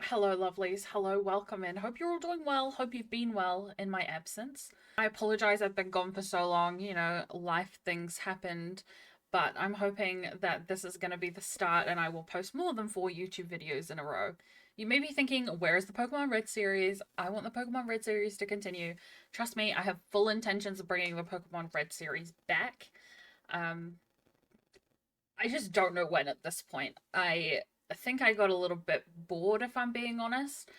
Hello, lovelies. Hello, welcome in. Hope you're all doing well. Hope you've been well in my absence. I apologize, I've been gone for so long. Life things happened. But I'm hoping that this is going to be the start and I will post more than 4 YouTube videos in a row. You may be thinking, where is the Pokemon Red series? I want the Pokemon Red series to continue. Trust me, I have full intentions of bringing the Pokemon Red series back. Um, I just don't know when at this point. I think I got a little bit bored, if I'm being honest.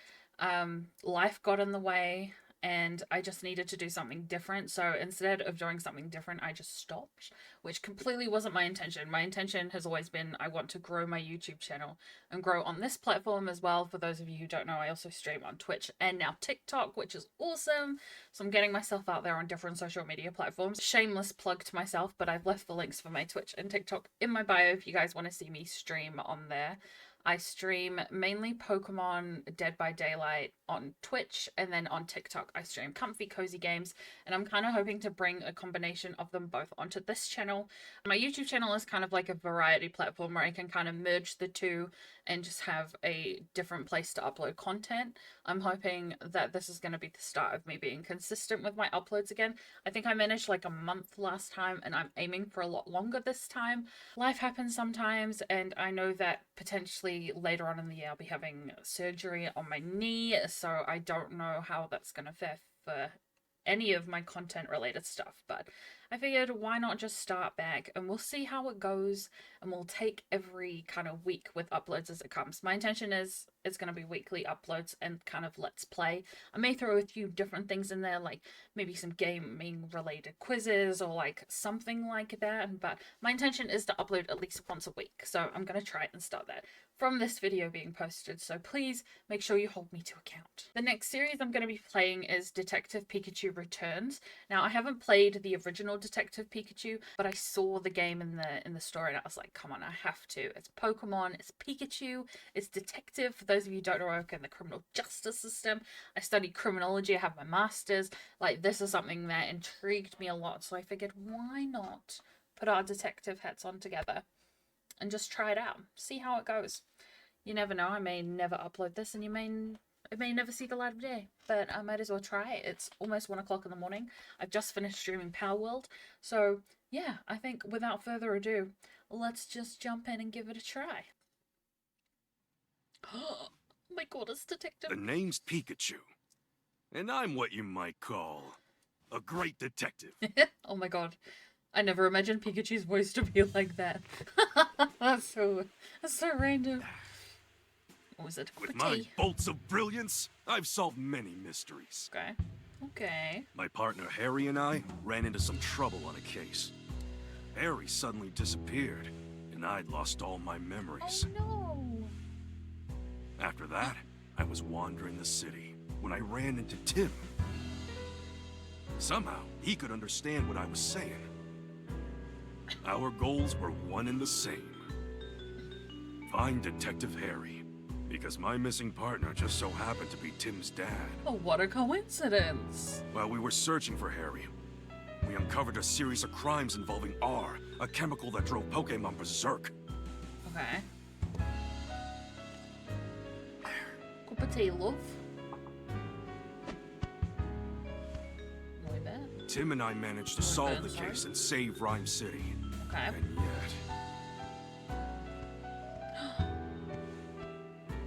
Life got in the way, and I just needed to do something different. So instead of doing something different, I just stopped, which completely wasn't my intention. My intention has always been I want to grow my YouTube channel and grow on this platform as well. For those of you who don't know, I also stream on Twitch and now TikTok, which is awesome. So I'm getting myself out there on different social media platforms. Shameless plug to myself, but I've left the links for my Twitch and TikTok in my bio if you guys want to see me stream on there. I stream mainly Pokemon Dead by Daylight on Twitch, and then on TikTok I stream comfy cozy games, and I'm kind of hoping to bring a combination of them both onto this channel. My YouTube channel is kind of like a variety platform where I can kind of merge the two and just have a different place to upload content. I'm hoping that this is going to be the start of me being consistent with my uploads again. I think I managed like a month last time, and I'm aiming for a lot longer this time. Life happens sometimes, and I know that potentially later on in the year I'll be having surgery on my knee, so I don't know how that's going to fare for any of my content related stuff, but I figured why not just start back and we'll see how it goes, and we'll take every kind of week with uploads as it comes. My intention is it's going to be weekly uploads and kind of let's play. I may throw a few different things in there, like maybe some gaming related quizzes or like something like that, but my intention is to upload at least once a week, so I'm going to try and start that from this video being posted, so please make sure you hold me to account. The next series I'm going to be playing is Detective Pikachu Returns. Now, I haven't played the original Detective Pikachu, but I saw the game in the store and I was like, come on, I have to. It's Pokemon, it's Pikachu, it's detective. For those of you who don't know, I work in the criminal justice system. I studied criminology, I have my master's. Like, this is something that intrigued me a lot, so I figured, why not put our detective hats on together and just try it out, see how it goes. You never know, I may never upload this and it may never see the light of day, but I might as well try it. It's almost 1 o'clock in the morning. I've just finished streaming Power World, so yeah, I think without further ado, let's just jump in and give it a try. Oh my god, it's Detective. The name's Pikachu, and I'm what you might call a great detective. Oh my god. I never imagined Pikachu's voice to be like that. That's so random. What was it? With my bolts of brilliance, I've solved many mysteries. Okay. Okay. My partner Harry and I ran into some trouble on a case. Harry suddenly disappeared, and I'd lost all my memories. Oh no. After that, I was wandering the city when I ran into Tim. Somehow, he could understand what I was saying. Our goals were one and the same. Find Detective Harry, because my missing partner just so happened to be Tim's dad. Oh, what a coincidence. While we were searching for Harry, we uncovered a series of crimes involving R, a chemical that drove Pokemon berserk. Okay. Cup of tea, love. Tim and I managed to solve the case and save Rhyme City. Okay. And yet...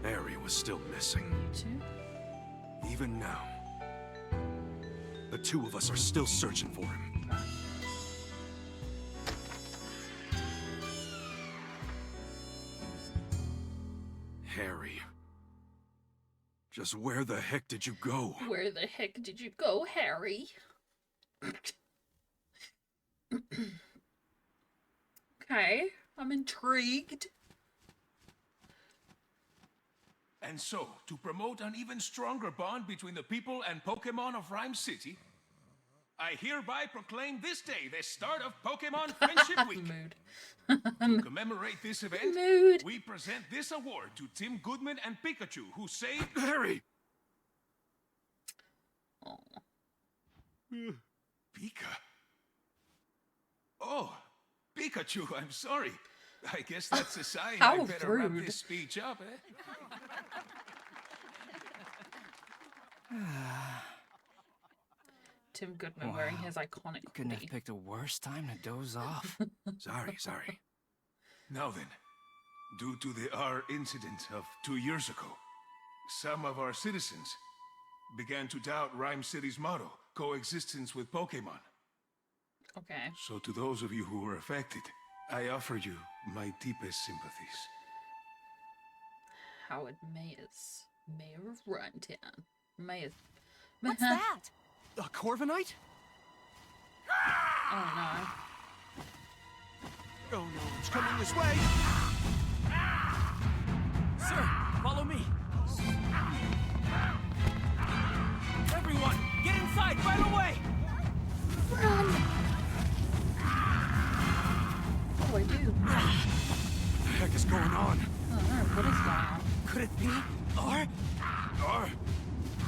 Harry was still missing. Me too. Even now. The two of us are still searching for him. Harry. Just where the heck did you go? Where the heck did you go, Harry? Okay, I'm intrigued. And so, to promote an even stronger bond between the people and Pokemon of Rhyme City, I hereby proclaim this day the start of Pokemon Friendship Week. Mood. To commemorate this event, Mood. we present this award to Tim Goodman and Pikachu, who saved... Harry! Oh. Pika? Oh, Pikachu, I'm sorry. I guess that's a sign How I better wrap rude. this speech up, eh? Tim Goodman wearing his iconic Couldn't have hoodie. picked a worse time to doze off. Sorry. Now then, due to our incident of 2 years ago, some of our citizens began to doubt Rhyme City's motto, coexistence with Pokemon. Okay. So to those of you who were affected, I offer you my deepest sympathies. Howard Mayers, mayor of Rhinetown. Mayers. What's that? A Corviknight? Oh no. Oh no, it's coming this way! Sir, follow me! Everyone, get inside right away! Run! What do I do? What the heck is going on? Oh no, what is going on? Could it be? Or?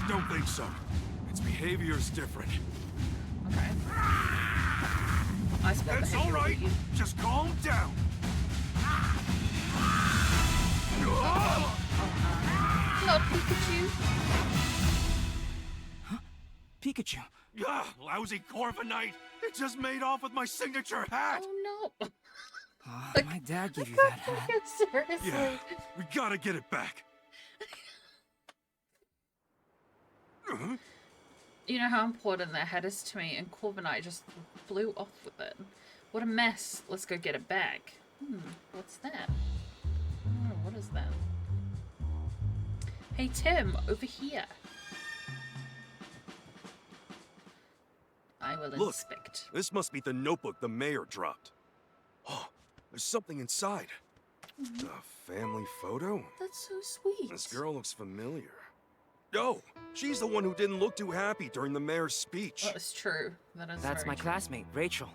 Don't think so. Its behavior's different. Okay. I spelled It's behavior alright. with you. Just calm down. Not Pikachu. Pikachu. Lousy Corviknight. It just made off with my signature hat. Oh no. My dad gave you that hat. Seriously. Yeah, we gotta get it back. You know how important that hat is to me, and Corviknight just flew off with it. What a mess. Let's go get it back. What's that? Oh, what is that? Hey Tim, over here. I will Look. inspect. This must be the notebook the mayor dropped. Oh, there's something inside. A family photo? That's so sweet. This girl looks familiar. Oh, she's the one who didn't look too happy during the mayor's speech. That is true. That is That's very my true. classmate, Rachel.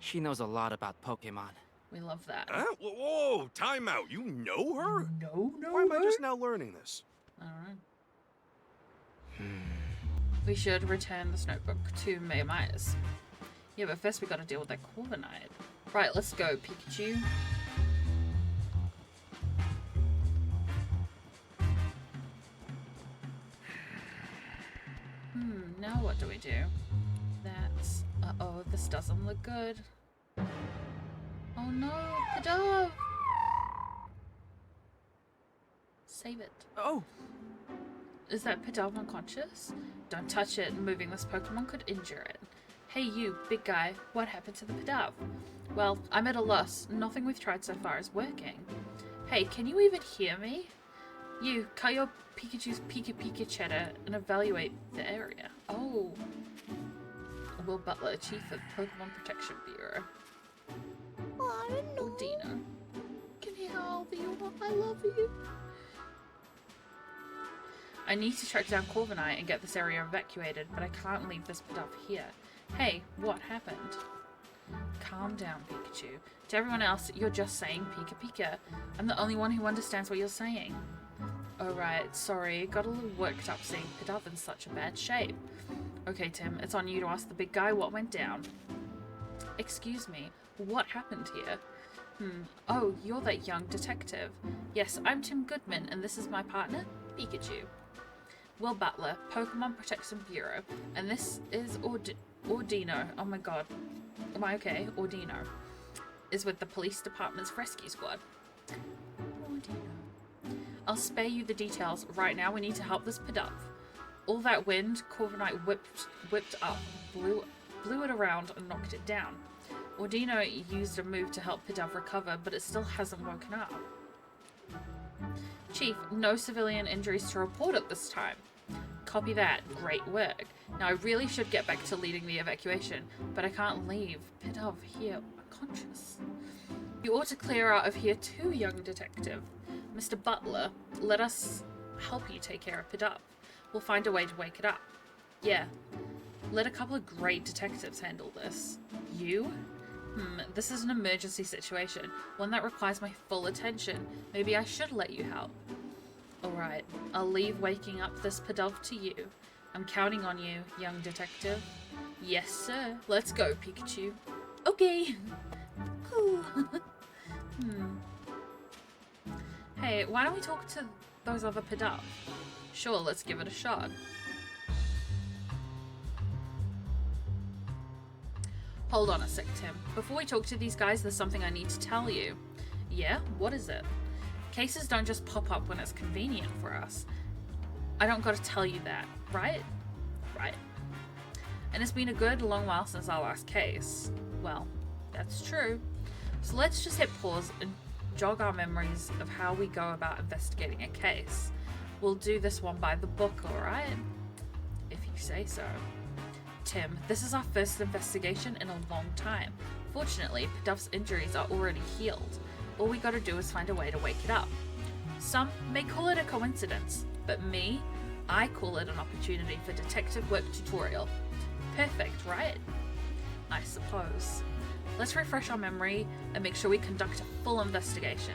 She knows a lot about Pokemon. We love that. Huh? Whoa, time out. You know her? No. Why am I just now learning this? Alright. We should return this notebook to Mayor Myers. Yeah, but first we gotta deal with that Corviknight. Right, let's go, Pikachu. Now what do we do? That's... Uh-oh, this doesn't look good. Oh no, the dove! Save it. Oh, Is that Pidove unconscious? Don't touch it. Moving this Pokemon could injure it. Hey you, big guy. What happened to the Pidove? Well, I'm at a loss. Nothing we've tried so far is working. Hey, can you even hear me? You, cut your Pikachu's Pika chatter and evaluate the area. Oh. Will Butler, Chief of Pokemon Protection Bureau. I don't know. Dina. Can you help you? I love you. I need to track down Corviknight and get this area evacuated, but I can't leave this Pidove here. Hey, what happened? Calm down, Pikachu. To everyone else, you're just saying Pika Pika. I'm the only one who understands what you're saying. Alright, sorry. Got a little worked up seeing Pidove in such a bad shape. Okay, Tim, it's on you to ask the big guy what went down. Excuse me, what happened here? Oh, you're that young detective. Yes, I'm Tim Goodman, and this is my partner, Pikachu. Will Butler, Pokemon Protection Bureau, and this is Ordino. Oh my god. Am I okay? Ordino. Is with the police department's rescue squad. Ordino. I'll spare you the details. Right now, we need to help this Pidove. All that wind, Corviknight whipped up, blew it around and knocked it down. Ordino used a move to help Pidove recover, but it still hasn't woken up. Chief, no civilian injuries to report at this time. Copy that. Great work. Now I really should get back to leading the evacuation, but I can't leave Pidove here unconscious. You ought to clear out of here too, young detective. Mr. Butler, let us help you take care of Pidove. We'll find a way to wake it up. Yeah. Let a couple of great detectives handle this. You? This is an emergency situation, one that requires my full attention. Maybe I should let you help. Alright, I'll leave waking up this Pidove to you. I'm counting on you, young detective. Yes, sir. Let's go, Pikachu. Okay. Hey, why don't we talk to those other Pidove? Sure, let's give it a shot. Hold on a sec, Tim. Before we talk to these guys, there's something I need to tell you. Yeah? What is it? Cases don't just pop up when it's convenient for us. I don't gotta tell you that, right? Right. And it's been a good long while since our last case. Well, that's true. So let's just hit pause and jog our memories of how we go about investigating a case. We'll do this one by the book, alright? If you say so. Tim, this is our first investigation in a long time. Fortunately, Pidov's injuries are already healed. All we gotta do is find a way to wake it up. Some may call it a coincidence, but me, I call it an opportunity for detective work tutorial. Perfect, right? I suppose. Let's refresh our memory and make sure we conduct a full investigation.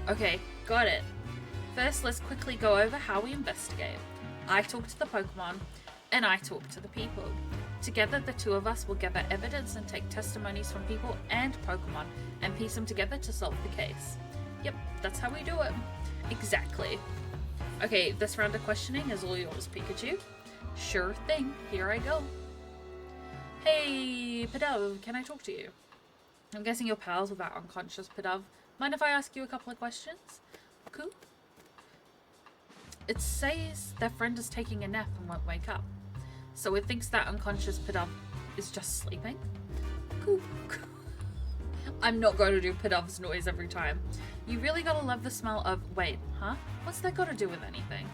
Okay, got it. First, let's quickly go over how we investigate. I talk to the Pokemon, and I talk to the people. Together, the two of us will gather evidence and take testimonies from people and Pokemon and piece them together to solve the case. Yep, that's how we do it. Exactly. Okay, this round of questioning is all yours, Pikachu. Sure thing, here I go. Hey, Pidove, can I talk to you? I'm guessing you're pals with that unconscious Pidove. Mind if I ask you a couple of questions? Cool. It says their friend is taking a nap and won't wake up. So it thinks that unconscious Pidove is just sleeping? Cool. I'm not going to do Pidove's noise every time. You really gotta love the smell of... Wait, huh? What's that got to do with anything?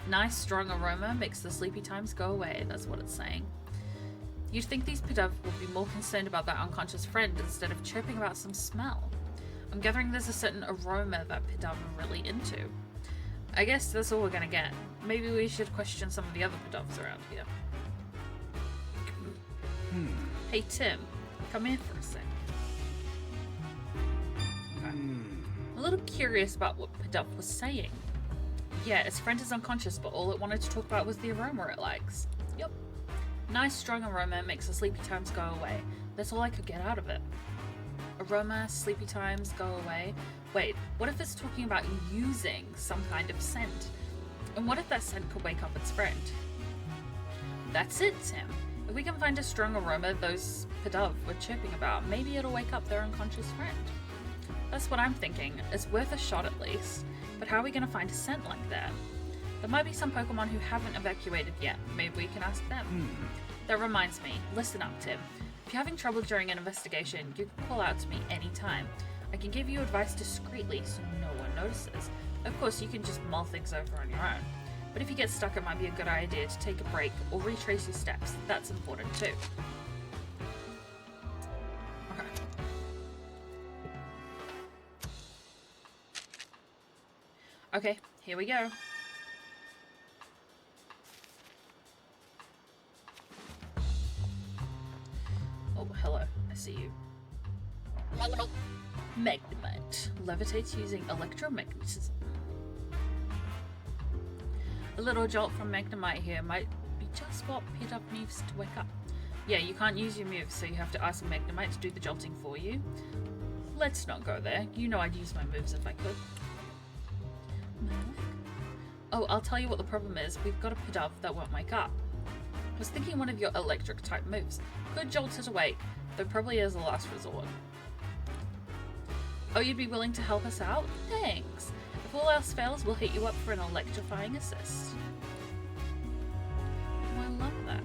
Nice strong aroma makes the sleepy times go away, that's what it's saying. You'd think these Pidove would be more concerned about that unconscious friend instead of chirping about some smell. I'm gathering there's a certain aroma that Pidove are really into. I guess that's all we're gonna get. Maybe we should question some of the other Pidoves around here. Hey Tim, come here for a sec. I'm a little curious about what Pidove was saying. Yeah, its friend is unconscious, but all it wanted to talk about was the aroma it likes. Yep. Nice strong aroma makes the sleepy times go away. That's all I could get out of it. Aroma, sleepy times, go away. Wait, what if it's talking about using some kind of scent? And what if that scent could wake up its friend? That's it, Tim. If we can find a strong aroma those Pidove were chirping about, maybe it'll wake up their unconscious friend. That's what I'm thinking. It's worth a shot at least. But how are we going to find a scent like that? There might be some Pokemon who haven't evacuated yet. Maybe we can ask them. That reminds me. Listen up, Tim. If you're having trouble during an investigation, you can call out to me anytime. I can give you advice discreetly so no one notices. Of course, you can just mull things over on your own. But if you get stuck, it might be a good idea to take a break or retrace your steps. That's important too. Okay. Okay, here we go. Oh, hello. I see you. Magnemite. Levitates using electromagnetism. A little jolt from Magnemite here might be just what Pidove needs to wake up. Yeah, you can't use your moves, so you have to ask Magnemite to do the jolting for you. Let's not go there. You know I'd use my moves if I could. Oh, I'll tell you what the problem is. We've got a Pidove that won't wake up. I was thinking one of your electric type moves could jolt it awake, though probably as a last resort. Oh, you'd be willing to help us out? Thanks. If all else fails, we'll hit you up for an electrifying assist. Oh, I love that.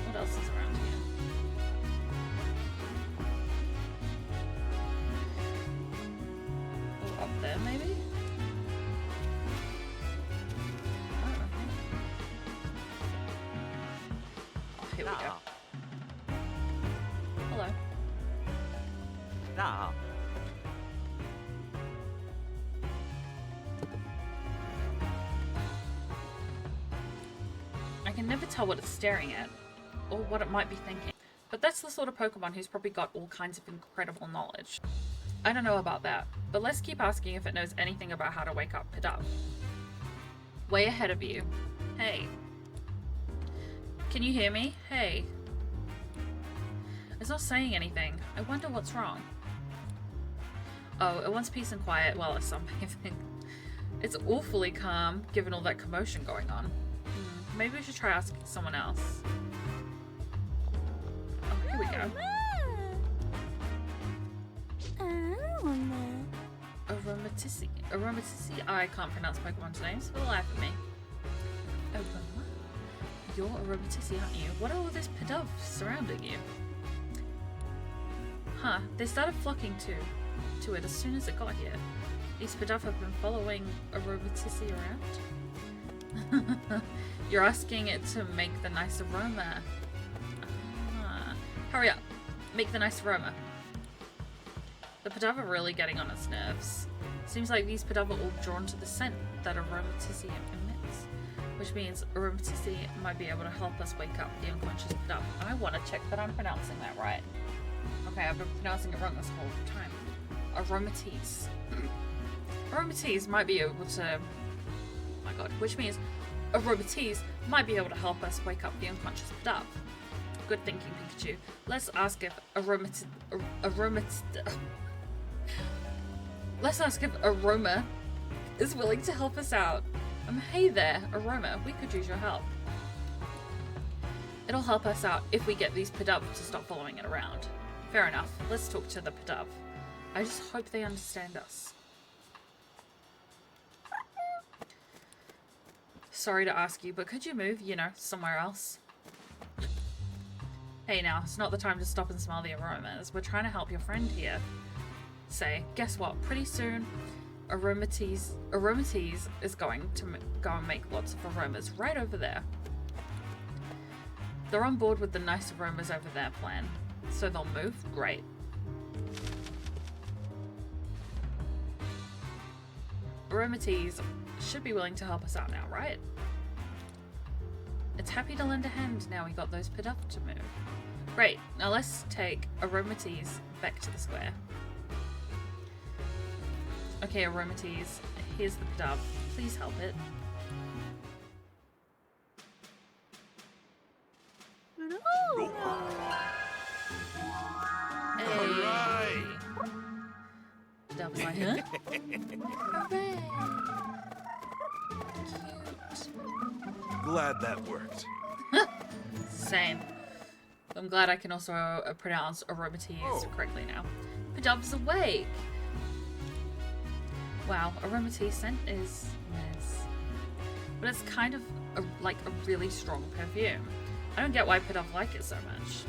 What else is around here? Oh, up there maybe? Here we go. Hello. No. I can never tell what it's staring at, or what it might be thinking. But that's the sort of Pokemon who's probably got all kinds of incredible knowledge. I don't know about that, but let's keep asking if it knows anything about how to wake up Pidove. Way ahead of you. Hey. Can you hear me? Hey. It's not saying anything. I wonder what's wrong. Oh, it wants peace and quiet while it's sunbathing. It's awfully calm, given all that commotion going on. Maybe we should try asking someone else. Oh, we go. Aromatisse. I can't pronounce Pokemon's names for the life of me. Aroma? You're Aromatisse, aren't you? What are all this Pidove surrounding you? Huh, they started flocking to it as soon as it got here. These Pidove have been following Aromatisse around? You're asking it to make the nice aroma. Ah, hurry up. Make the nice aroma. The Pidove are really getting on its nerves. Seems like these Pidove are all drawn to the scent that Aromatisse emits, which means Aromatisse might be able to help us wake up the unconscious Pidove. I want to check that I'm pronouncing that right. Okay, I've been pronouncing it wrong this whole time. Aromatisse. Aromatisse might be able to... Oh my god, which means Aromatisse might be able to help us wake up the unconscious Pidove. Good thinking, Pikachu. Let's ask if Let's ask if Aroma is willing to help us out. Hey there, Aroma. We could use your help. It'll help us out if we get these Pidove to stop following it around. Fair enough. Let's talk to the Pidove. I just hope they understand us. Sorry to ask you, but could you move, somewhere else? Hey now, it's not the time to stop and smell the aromas. We're trying to help your friend here. Say, guess what? Pretty soon, Aromatisse is going to go and make lots of aromas right over there. They're on board with the nice aromas over their plan. So they'll move? Great. Aromatisse should be willing to help us out now, right? It's happy to lend a hand now we got those Pidove to move. Great, now let's take Aromatisse back to the square. Okay, Aromatisse, here's the Pidove. Please help it. Hey. Pidove's like, huh? Hooray! Cute. Glad that worked. Same. I'm glad I can also pronounce Aromatisse correctly now. Pidove's awake! Wow, Aromatisse scent is nice. But it's kind of like a really strong perfume. I don't get why Pidove like it so much.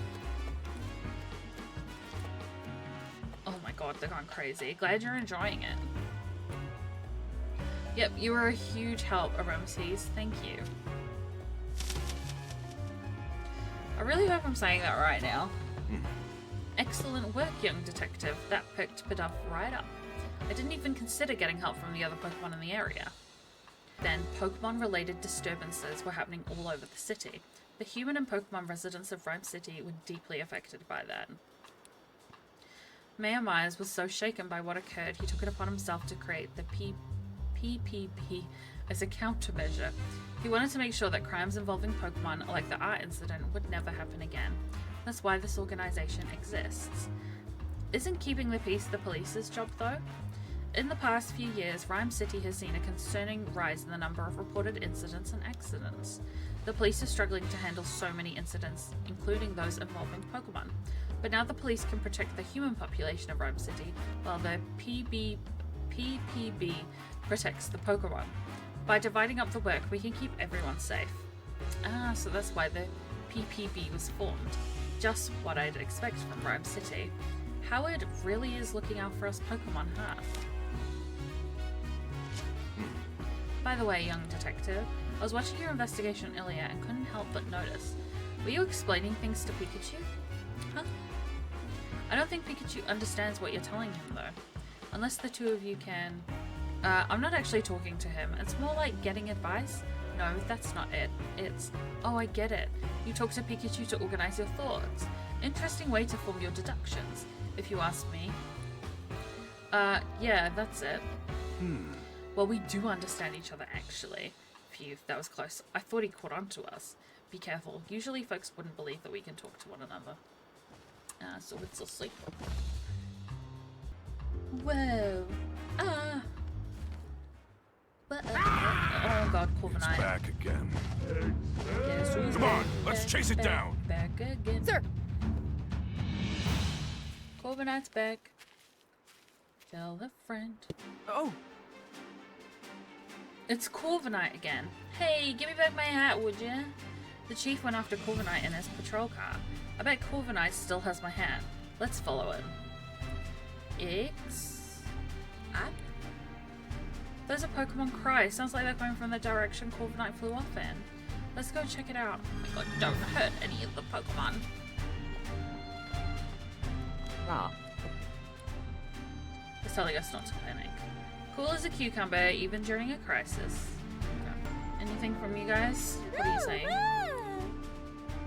Oh my god, they're going crazy. Glad you're enjoying it. Yep, you were a huge help, Aromatisse. Thank you. I really hope I'm saying that right now. Excellent work, young detective. That picked Pidove right up. I didn't even consider getting help from the other Pokemon in the area. Then, Pokemon-related disturbances were happening all over the city. The human and Pokemon residents of Rhyme City were deeply affected by that. Mayor Myers was so shaken by what occurred, he took it upon himself to create the PPP as a countermeasure. He wanted to make sure that crimes involving Pokemon, like the art incident, would never happen again. That's why this organization exists. Isn't keeping the peace the police's job, though? In the past few years, Rhyme City has seen a concerning rise in the number of reported incidents and accidents. The police are struggling to handle so many incidents, including those involving Pokemon. But now the police can protect the human population of Rhyme City, while the PPB protects the Pokemon. By dividing up the work, we can keep everyone safe. Ah, so that's why the PPB was formed. Just what I'd expect from Rhyme City. Howard really is looking out for us Pokemon, huh? By the way, young detective, I was watching your investigation earlier and couldn't help but notice. Were you explaining things to Pikachu? Huh? I don't think Pikachu understands what you're telling him, though. Unless the two of you can... I'm not actually talking to him. It's more like getting advice. No, that's not it. It's... Oh, I get it. You talk to Pikachu to organize your thoughts. Interesting way to form your deductions, if you ask me. Yeah, that's it. Well, we do understand each other, actually. Phew, that was close. I thought he caught on to us. Be careful. Usually folks wouldn't believe that we can talk to one another. So it's asleep. Whoa. Oh god, Corviknight. It's back again. Guess who's Come on, back, let's back, chase it back, down. Back again. Sir, Corviknight's back. Tell a friend. Oh, It's Corviknight again. Hey, give me back my hat, would ya? The chief went after Corviknight in his patrol car. I bet Corviknight still has my hat. Let's follow him. X... Up? Those are Pokemon cry. Sounds like they're coming from the direction Corviknight flew off in. Let's go check it out. Oh my god, don't hurt any of the Pokemon. ah. It's telling us not to panic. Cool as a cucumber, even during a crisis. Okay. Anything from you guys? What are you saying?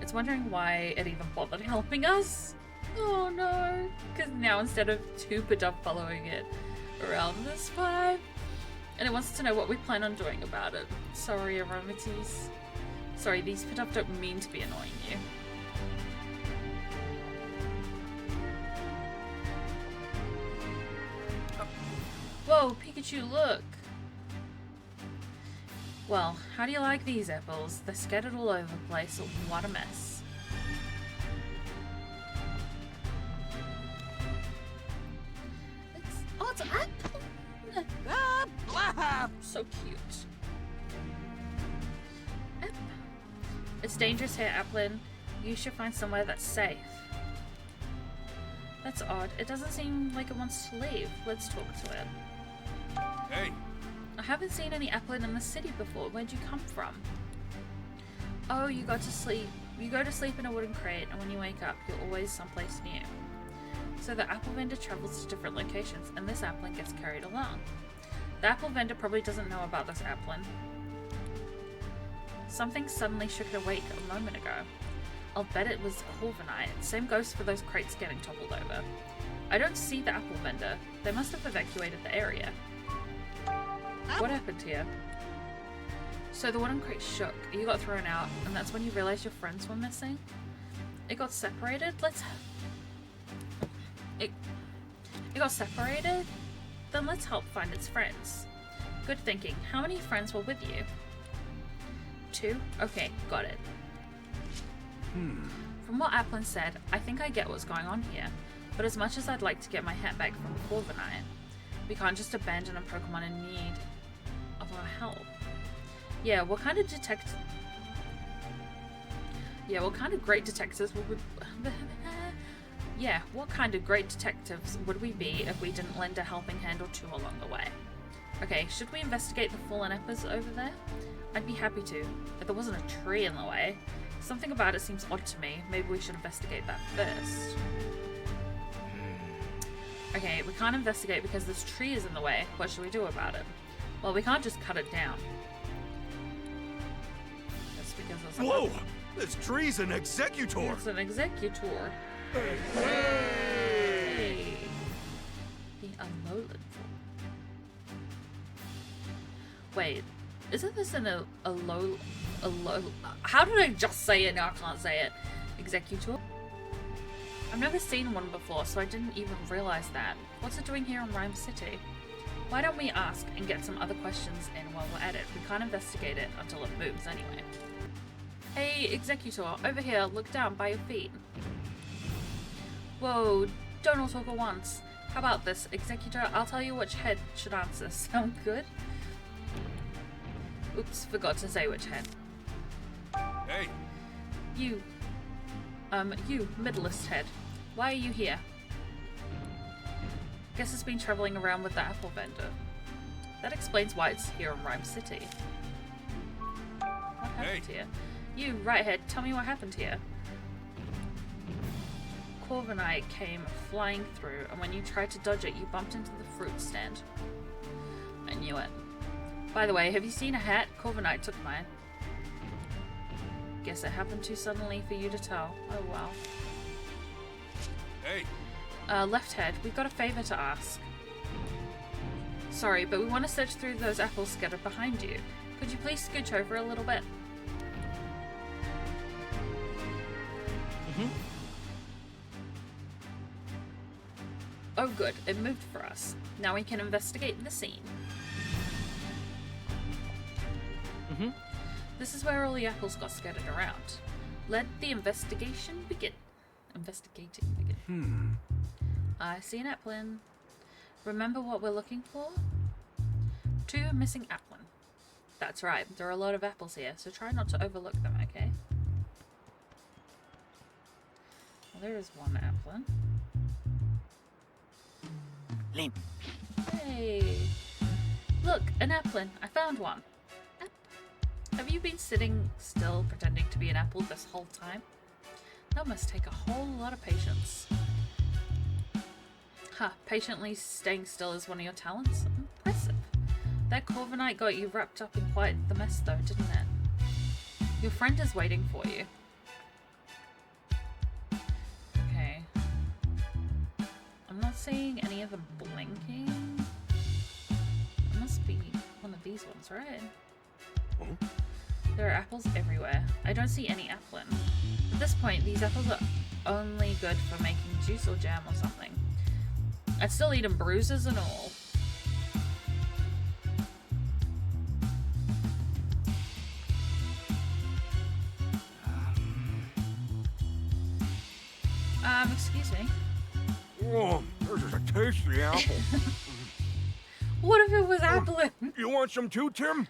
It's wondering why it even bothered helping us. Oh no. Because now instead of two Pidove following it around this vibe, and it wants to know what we plan on doing about it. Sorry, Aromates. Sorry, these Pidove don't mean to be annoying you. Whoa, Pikachu, look! Well, how do you like these apples? They're scattered all over the place. What a mess. It's an apple! So cute. App. It's dangerous here, Applin. You should find somewhere that's safe. That's odd. It doesn't seem like it wants to leave. Let's talk to it. Hey, I haven't seen any Applin in the city before. Where'd you come from? Oh, you got to sleep. You go to sleep in a wooden crate, and when you wake up, you're always someplace new. So the apple vendor travels to different locations, and this Applin gets carried along. The apple vendor probably doesn't know about this Applin. Something suddenly shook it awake a moment ago. I'll bet it was Corviknight. Same goes for those crates getting toppled over. I don't see the apple vendor. They must have evacuated the area. What happened here? So the wooden crate shook, you got thrown out, and that's when you realized your friends were missing? It got separated? It got separated? Then let's help find its friends. Good thinking. How many friends were with you? 2? Okay, got it. From what Applin said, I think I get what's going on here. But as much as I'd like to get my hat back from Corviknight, we can't just abandon a Pokemon in need of our help. Yeah, what kind of great detectives would we... Yeah, what kind of great detectives would we be if we didn't lend a helping hand or two along the way? Okay, should we investigate the fallen apples over there? I'd be happy to, if there wasn't a tree in the way. Something about it seems odd to me. Maybe we should investigate that first. Okay, we can't investigate because this tree is in the way. What should we do about it? Well, we can't just cut it down. That's because it's Whoa! This tree's an executor! It's an executor. Hey. The Alolan form. Wait, isn't this an how did I just say it? Now I can't say it. Executor? I've never seen one before, so I didn't even realize that. What's it doing here in Rhyme City? Why don't we ask and get some other questions in while we're at it? We can't investigate it until it moves anyway. Hey, Executor, over here, look down by your feet. Whoa, don't all talk at once. How about this, Executor? I'll tell you which head should answer. Sound good? Oops, forgot to say which head. hey, You, middlest head. Why are you here? Guess it's been traveling around with the apple vendor. That explains why it's here in Rhyme City. What happened here? You, Righthead, tell me what happened here. Corviknight came flying through, and when you tried to dodge it, you bumped into the fruit stand. I knew it. By the way, have you seen a hat? Corviknight took mine. Guess it happened too suddenly for you to tell. Oh wow. hey, Left head, we've got a favor to ask. Sorry, but we want to search through those apples scattered behind you. Could you please scooch over a little bit? Oh good, it moved for us. Now we can investigate the scene. This is where all the apples got scattered around. Let the investigation begin. I see an applin. Remember what we're looking for? 2 missing applin. That's right, there are a lot of apples here, so try not to overlook them, okay? Well, there is 1 applin. Link. Hey! Look, an applin. I found one. Have you been sitting still pretending to be an apple this whole time? That must take a whole lot of patience. Ha, patiently staying still is one of your talents? Impressive. That Corviknight got you wrapped up in quite the mess though, didn't it? Your friend is waiting for you. Okay. I'm not seeing any of them blinking. It must be one of these ones, right? Huh? There are apples everywhere. I don't see any applin. At this point, these apples are only good for making juice or jam or something. I'd still eat them bruises and all. Excuse me. Whoa, this is a tasty apple. What if it was applin? You want some too, Tim?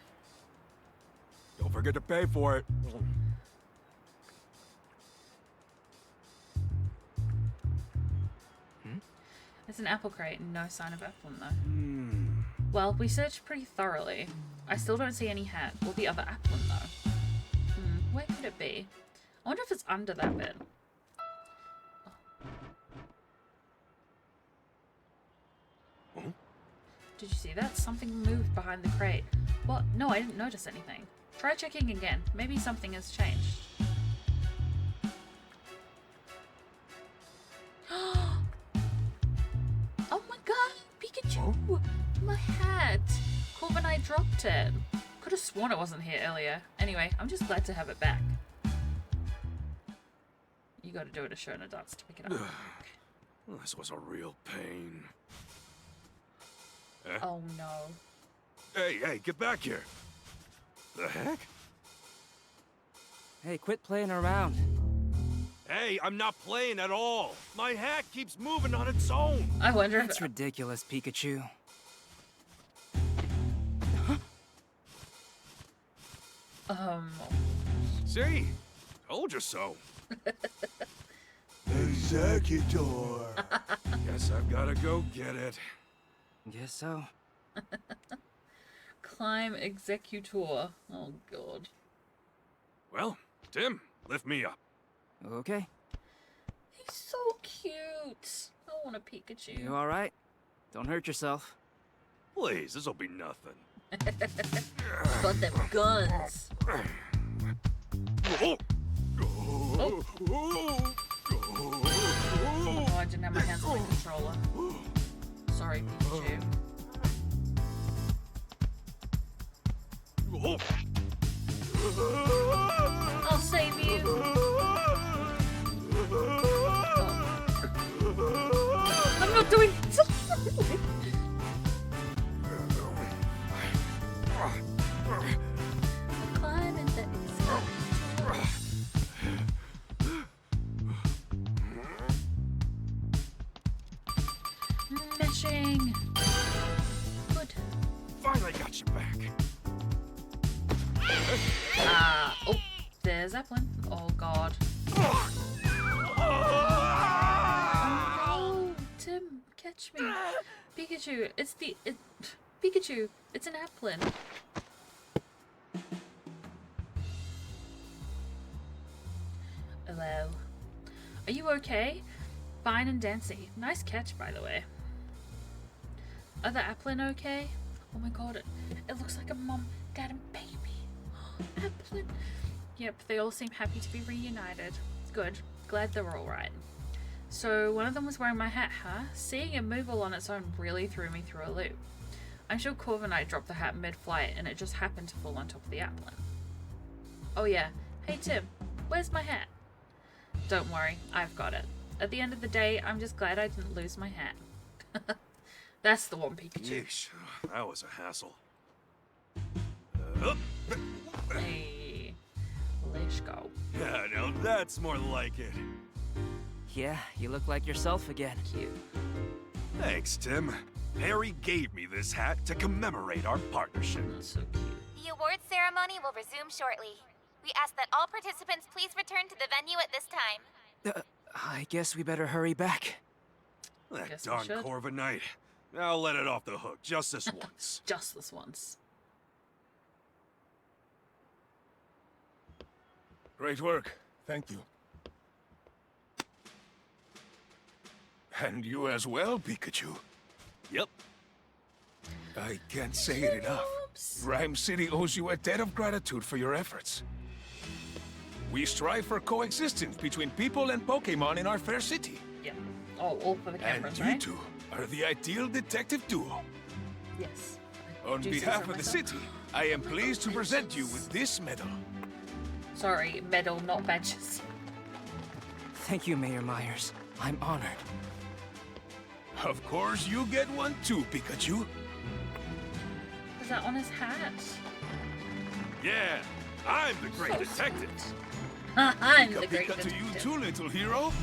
Don't forget to pay for it. It's an apple crate, no sign of applin though. Well, we searched pretty thoroughly. I still don't see any hat or the other applin though. Where could it be? I wonder if it's under that bit. Huh? Did you see that? Something moved behind the crate. What? No, I didn't notice anything. Try checking again. Maybe something has changed. Oh my god! Pikachu! My hat! Corviknight dropped it. Could have sworn it wasn't here earlier. Anyway, I'm just glad to have it back. You gotta do it a show and a dance to pick it up. This was a real pain. Oh no. Hey, get back here. The heck? Hey, quit playing around. Hey, I'm not playing at all. My hat keeps moving on its own. I wonder That's if... ridiculous, Pikachu. See? Told you so. Executor. Guess I've gotta go get it. Guess so. Climb Executor. Oh god. Well, Tim, lift me up. Okay. He's so cute. I want a Pikachu. You alright? Don't hurt yourself. Please, this'll be nothing. Got them guns. Oh. Oh, I didn't have my hands on the controller. Sorry, Pikachu. I'll save you. Oh. I'm not doing. Climbing the meshing. Good. Finally got you back. Oh, there's Applin. Oh god. Oh, Tim, catch me. Pikachu, Pikachu, it's an Applin. Hello. Are you okay? Fine and dancy. Nice catch, by the way. Are the Applin okay? Oh my god, it looks like a mom, dad, and baby. Applin. Yep, they all seem happy to be reunited. Good. Glad they're alright. So, one of them was wearing my hat, huh? Seeing it move all on its own really threw me through a loop. I'm sure Corviknight dropped the hat mid-flight and it just happened to fall on top of the Applin. Oh yeah. Hey Tim, where's my hat? Don't worry, I've got it. At the end of the day, I'm just glad I didn't lose my hat. That's the one, Pikachu. Yeesh, that was a hassle. Hey, let's go. Yeah, now that's more like it. Yeah, you look like yourself again. Cute. Thanks, Tim. Harry gave me this hat to commemorate our partnership. That's so cute. The awards ceremony will resume shortly. We ask that all participants please return to the venue at this time. I guess we better hurry back. That Guess we darn should. Corviknight. I'll let it off the hook just this once. Just this once. Great work. Thank you. And you as well, Pikachu. Yep. I can't say it enough. Rhyme City owes you a debt of gratitude for your efforts. We strive for coexistence between people and Pokémon in our fair city. Yeah. Oh, all for the And cameras, you right? two are the ideal detective duo. Yes. On Do you say behalf so of the myself? city, I am pleased to present you with this medal. Sorry, medal, not badges. Thank you, Mayor Myers. I'm honored. Of course, you get one too, Pikachu. Is that on his hat? Yeah, I'm the great detective. I'm the Pika great Pika to you detective. too, little hero.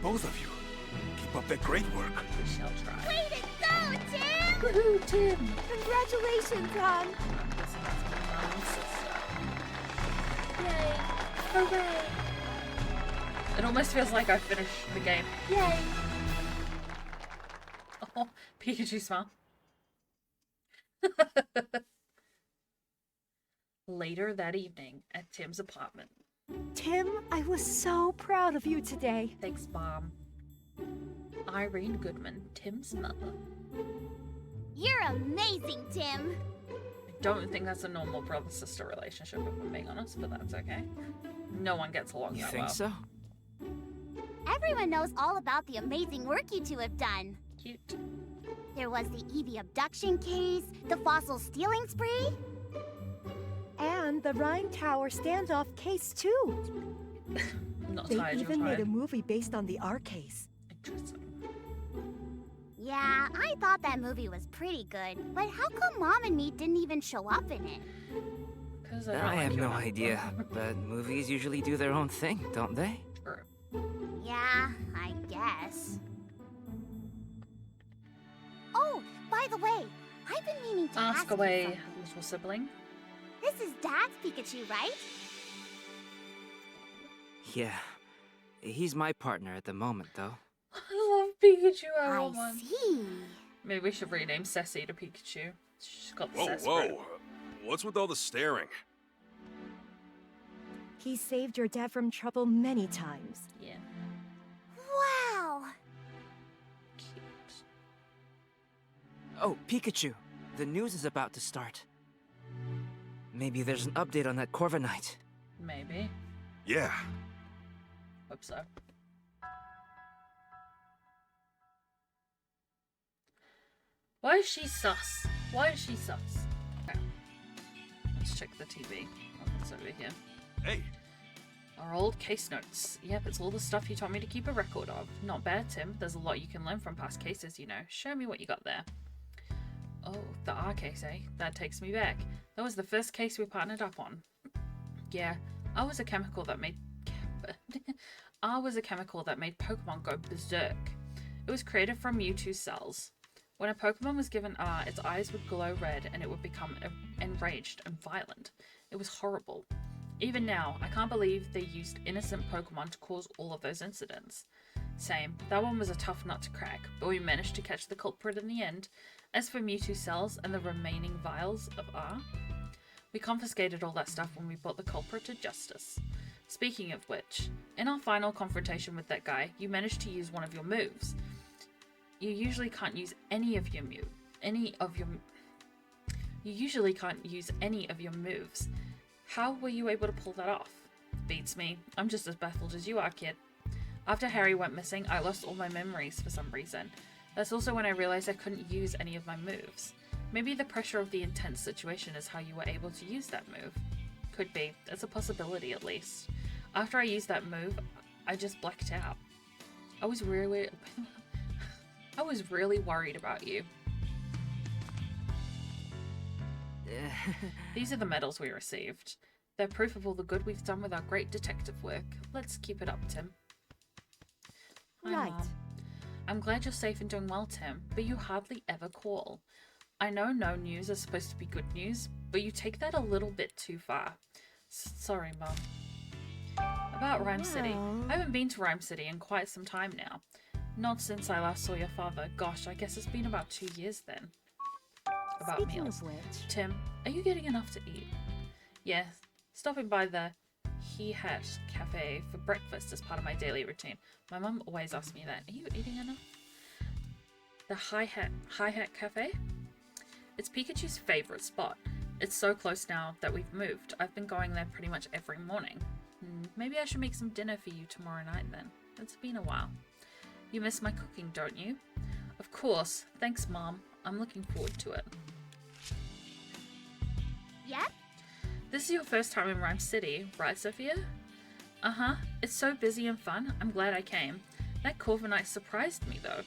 Both of you, keep up the great work. We shall try. Way to go, Tim! Woohoo, Tim! Congratulations, hon! I'm guessing that's my mom's sister. Yay! Hooray! It almost feels like I finished the game. Yay! Oh, Pikachu smile. Later that evening at Tim's apartment. Tim, I was so proud of you today. Thanks, Mom. Irene Goodman, Tim's mother. You're amazing, Tim! I don't think that's a normal brother-sister relationship, if I'm being honest, but that's okay. No one gets along You that think well. so? Everyone knows all about the amazing work you two have done. Cute. There was the Evie abduction case, the fossil stealing spree. And the Rhine Tower standoff case, too. I'm not They tired, you're even made tired. a movie based on the R case. Interesting. Yeah, I thought that movie was pretty good, but how come Mom and me didn't even show up in it? Because I have no idea, but movies usually do their own thing, don't they? True. Yeah, I guess. Oh, by the way, I've been meaning to ask Ask you away, something. little sibling. This is Dad's Pikachu, right? Yeah. He's my partner at the moment, though. I love Pikachu. I I want one. see. Maybe we should rename Ceci to Pikachu. She's got the Whoa, cess whoa. spread. What's with all the staring? He saved your dad from trouble many times. Yeah. Wow. Cute. Oh, Pikachu. The news is about to start. Maybe there's an update on that Corviknight. Maybe. Yeah. Hope so. Why is she sus? Why is she sus? Okay. Let's check the TV. Oh, it's over here. Hey, Our old case notes. Yep, it's all the stuff you told me to keep a record of. Not bad, Tim. There's a lot you can learn from past cases, you know. Show me what you got there. Oh, the R case, eh? That takes me back. That was the first case we partnered up on. Yeah, R was a chemical that made... R was a chemical that made Pokemon go berserk. It was created from Mewtwo cells. When a Pokemon was given R, its eyes would glow red and it would become enraged and violent. It was horrible. Even now, I can't believe they used innocent Pokemon to cause all of those incidents. Same, that one was a tough nut to crack, but we managed to catch the culprit in the end. As for Mewtwo cells and the remaining vials of R, we confiscated all that stuff when we brought the culprit to justice. Speaking of which, in our final confrontation with that guy, you managed to use one of your moves. You usually can't use any of your moves. How were you able to pull that off? Beats me. I'm just as baffled as you are, kid. After Harry went missing, I lost all my memories for some reason. That's also when I realized I couldn't use any of my moves. Maybe the pressure of the intense situation is how you were able to use that move. Could be. It's a possibility, at least. After I used that move, I just blacked out. I was really worried about you. These are the medals we received. They're proof of all the good we've done with our great detective work. Let's keep it up, Tim. Hi, Right. Mom. I'm glad you're safe and doing well, Tim, but you hardly ever call. I know no news is supposed to be good news, but you take that a little bit too far. Sorry, Mom. About Rhyme City. Well. I haven't been to Rhyme City in quite some time now. Not since I last saw your father. Gosh, I guess it's been about 2 years then. About Speaking meals. of which, Tim, are you getting enough to eat? Yes, stopping by the He Hat Cafe for breakfast is part of my daily routine. My mum always asks me that. Are you eating enough? The Hi Hat Cafe? It's Pikachu's favorite spot. It's so close now that we've moved. I've been going there pretty much every morning. Maybe I should make some dinner for you tomorrow night then. It's been a while. You miss my cooking, don't you? Of course. Thanks, Mom. I'm looking forward to it. Yep. This is your first time in Rhyme City, right, Sophia? Uh-huh. It's so busy and fun. I'm glad I came. That Corviknight surprised me, though.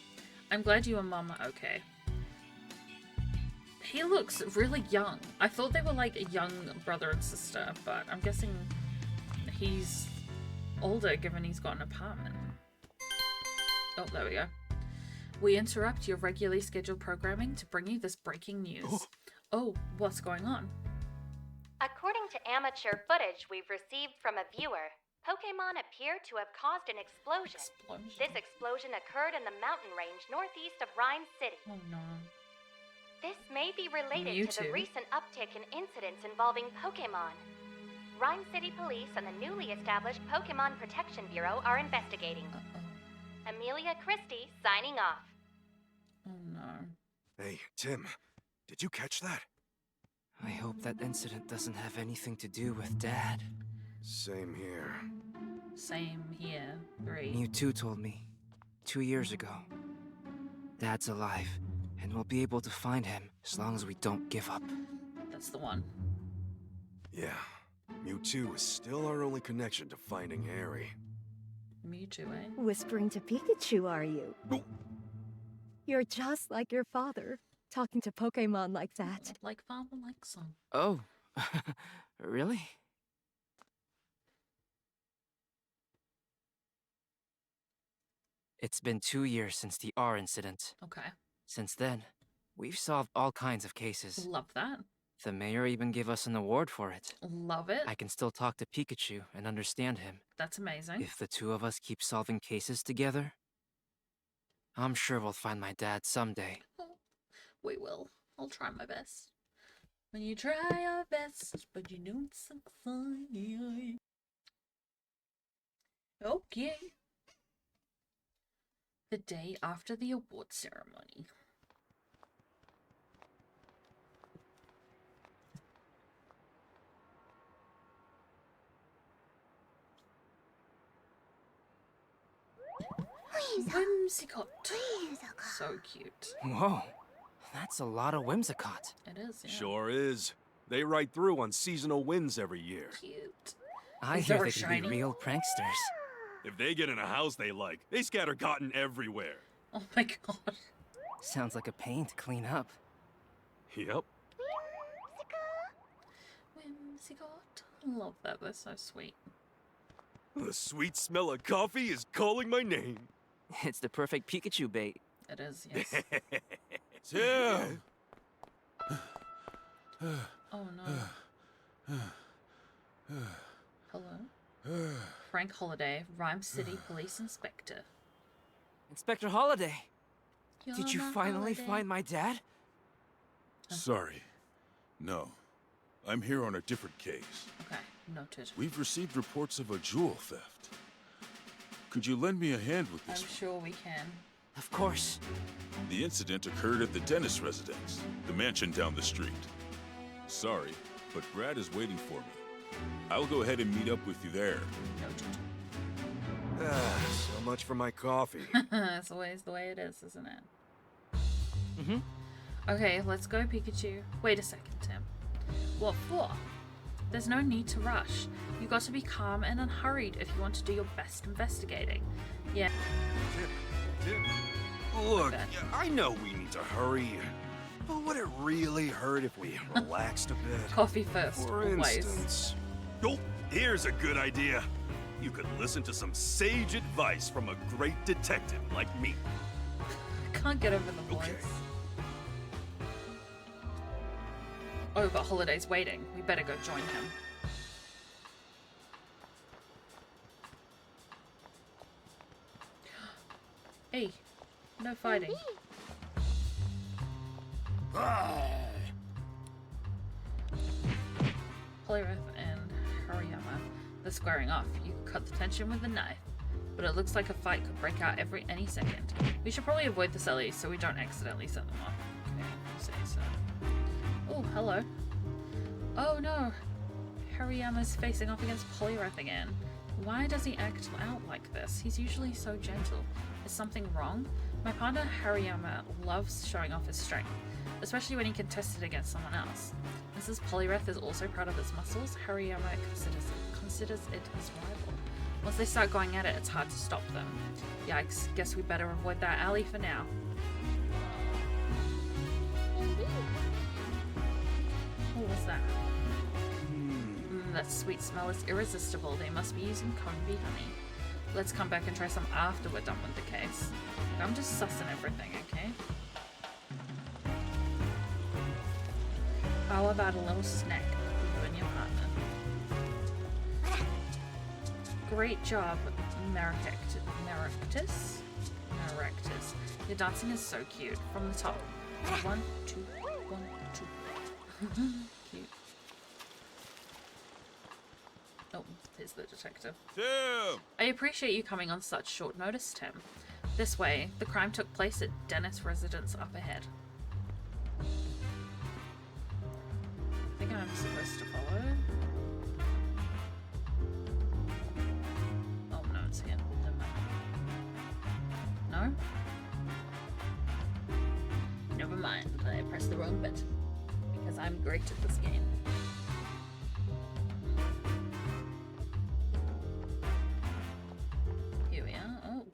I'm glad you and Mom are okay. He looks really young. I thought they were like a young brother and sister, but I'm guessing he's older given he's got an apartment. Oh, there we go. We interrupt your regularly scheduled programming to bring you this breaking news. Oh, what's going on? According to amateur footage we've received from a viewer, Pokémon appear to have caused an explosion. This explosion occurred in the mountain range northeast of Rhyme City. Oh no. This may be related to the Mewtwo. recent uptick in incidents involving Pokémon. Rhyme City Police and the newly established Pokémon Protection Bureau are investigating. Uh-oh. Amelia Christie signing off. Oh no. Hey, Tim, did you catch that? I hope that incident doesn't have anything to do with Dad. Same here. Same here. 3. Mewtwo told me 2 years ago. Dad's alive, and we'll be able to find him as long as we don't give up. That's the one. Yeah, Mewtwo is still our only connection to finding Harry. Mewtwo, eh? whispering to Pikachu, are you? Oh. You're just like your father, talking to Pokemon like that. Like father, like son. Oh, really? It's been 2 years since the R incident. Okay. Since then, we've solved all kinds of cases. Love that. The mayor even gave us an award for it. Love it. I can still talk to Pikachu and understand him. That's amazing. If the two of us keep solving cases together, I'm sure we'll find my dad someday. We will. I'll try my best. When you try your best, but you don't succeed. Okay. The day after the award ceremony. Whimsicott. So cute. Whoa, that's a lot of Whimsicott. It is, yeah. Sure is. They ride through on seasonal wins every year. Cute. I Is hear there they a can be shiny? real pranksters. If they get in a house they like, they scatter cotton everywhere. Oh my god. Sounds like a pain to clean up. Yep. Whimsicott. Love that. They're so sweet. The sweet smell of coffee is calling my name. It's the perfect Pikachu bait. It is, yes. Tim! Oh no. Hello? Frank Holiday, Rhyme City Police Inspector. Inspector Holiday, You're did you my finally holiday. find my dad? Sorry. No. I'm here on a different case. Okay, noted. We've received reports of a jewel theft. Could you lend me a hand with I'm this one? sure we can. Of course. The incident occurred at the dentist residence, the mansion down the street. Sorry, but Brad is waiting for me. I'll go ahead and meet up with you there. Noted. So much for my coffee. It's always the way it is, isn't it? Mm-hmm. Okay, let's go, Pikachu. Wait a second, Tim. What for? There's no need to rush. You've got to be calm and unhurried if you want to do your best investigating. Yeah. Tim. Look, Okay. I know we need to hurry, but would it really hurt if we relaxed a bit? Coffee first, For always. instance... Oh, here's a good idea. you could listen to some sage advice from a great detective like me. Can't get over the voice. Okay. Oh, but Holiday's waiting. We better go join him. Hey, no fighting. Polyrath and Hariyama, they're squaring off. You can cut the tension with a knife, but it looks like a fight could break out any second. We should probably avoid the cellies so we don't accidentally set them off. Okay, you say so. Oh, hello. Oh no, Hariyama's facing off against Polyrath again. Why does he act out like this? He's usually so gentle. Is something wrong? My partner Hariyama loves showing off his strength, especially when he can test it against someone else. And since Polyrath is also proud of his muscles, Hariyama considers it his rival. Once they start going at it, it's hard to stop them. Yikes, guess we better avoid that alley for now. What was that? That sweet smell is irresistible. They must be using combi honey. Let's come back and try some after we're done with the case. I'm just sussing everything, okay? How about a little snack for you and your partner? Great job, Merectus. Your dancing is so cute. From the top. 1, 2, 1, 2. Cute. Oh, here's the detective. Tim! I appreciate you coming on such short notice, Tim. This way, the crime took place at Dennis' residence up ahead. I think I'm supposed to follow. Oh no, it's here. Never mind. No? Never mind. I pressed the wrong button. Because I'm great at this game.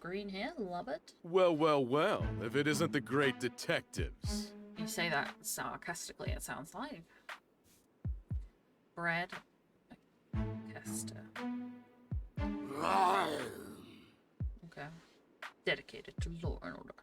Green hair, love it. Well, well, well, if it isn't the great detectives. You say that sarcastically, it sounds like. Brad Kester. Okay. Dedicated to law and order.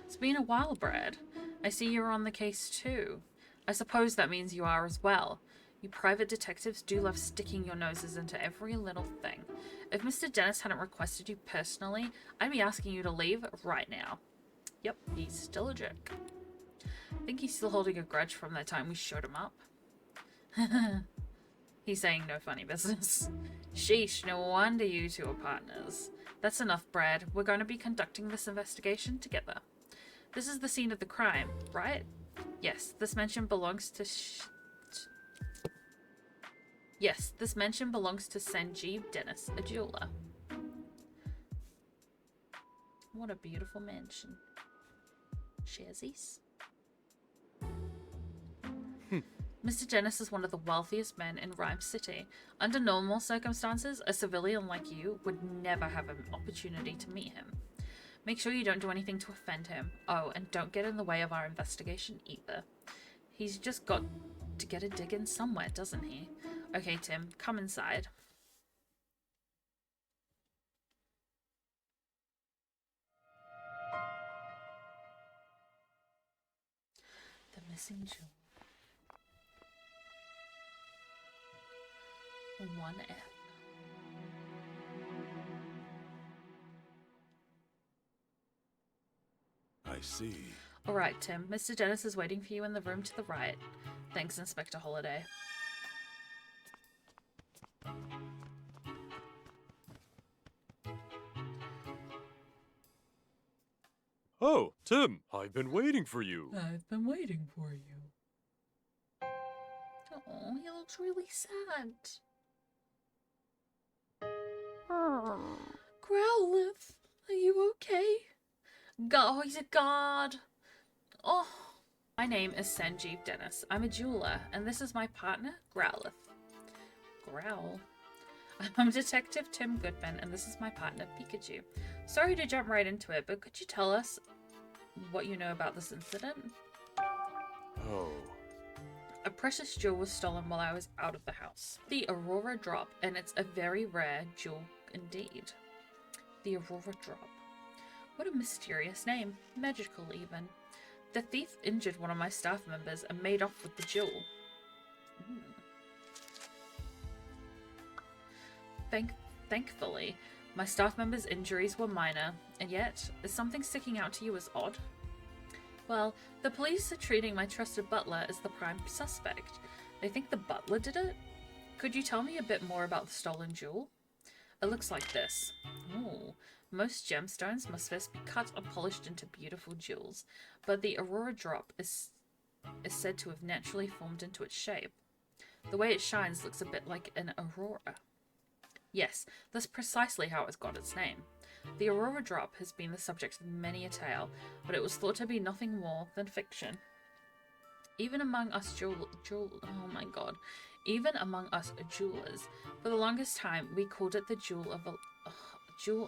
It's been a while, Brad. I see you're on the case too. I suppose that means you are as well. You private detectives do love sticking your noses into every little thing. If Mr. Dennis hadn't requested you personally, I'd be asking you to leave right now. Yep, he's still a jerk. I think he's still holding a grudge from that time we showed him up. He's saying no funny business. Sheesh, no wonder you two are partners. That's enough, Brad. We're going to be conducting this investigation together. This is the scene of the crime, right? Yes, this mansion belongs to Sanjeev Dennis, a jeweler. What a beautiful mansion. Sharesies. Mr. Dennis is one of the wealthiest men in Rhyme City. Under normal circumstances, a civilian like you would never have an opportunity to meet him. Make sure you don't do anything to offend him. Oh, and don't get in the way of our investigation either. He's just got to get a dig in somewhere, doesn't he? Okay, Tim, come inside. The missing jewel. 1F. I see. All right, Tim. Mr. Dennis is waiting for you in the room to the right. Thanks, Inspector Holiday. Oh, Tim, I've been waiting for you. I've been waiting for you. Oh, he looks really sad. Growlithe, are you okay? God, oh, he's a god. Oh. My name is Sanjeev Dennis. I'm a jeweler, and this is my partner, Growlithe. Growl? I'm Detective Tim Goodman, and this is my partner, Pikachu. Sorry to jump right into it, but could you tell us what you know about this incident? Oh. A precious jewel was stolen while I was out of the house. The Aurora Drop, and it's a very rare jewel indeed. The Aurora Drop. What a mysterious name. Magical, even. The thief injured one of my staff members and made off with the jewel. Thankfully, my staff member's injuries were minor, and yet, is something sticking out to you as odd? Well, the police are treating my trusted butler as the prime suspect. They think the butler did it? Could you tell me a bit more about the stolen jewel? It looks like this. Ooh. Most gemstones must first be cut and polished into beautiful jewels, but the Aurora Drop is said to have naturally formed into its shape. The way it shines looks a bit like an aurora. Yes, that's precisely how it's got its name. The Aurora Drop has been the subject of many a tale, but it was thought to be nothing more than fiction. Even among us jewelers, for the longest time we called it the jewel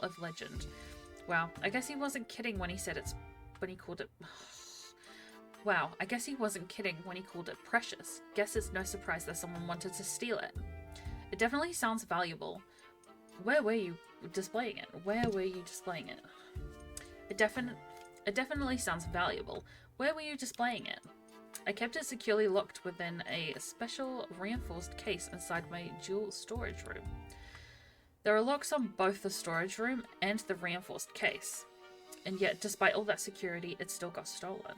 of legend. Wow, I guess he wasn't kidding when he said Wow, I guess he wasn't kidding when he called it precious. Guess it's no surprise that someone wanted to steal it. It definitely sounds valuable. Where were you displaying it? It definitely sounds valuable. Where were you displaying it? I kept it securely locked within a special reinforced case inside my jewel storage room. There are locks on both the storage room and the reinforced case. And yet, despite all that security, it still got stolen.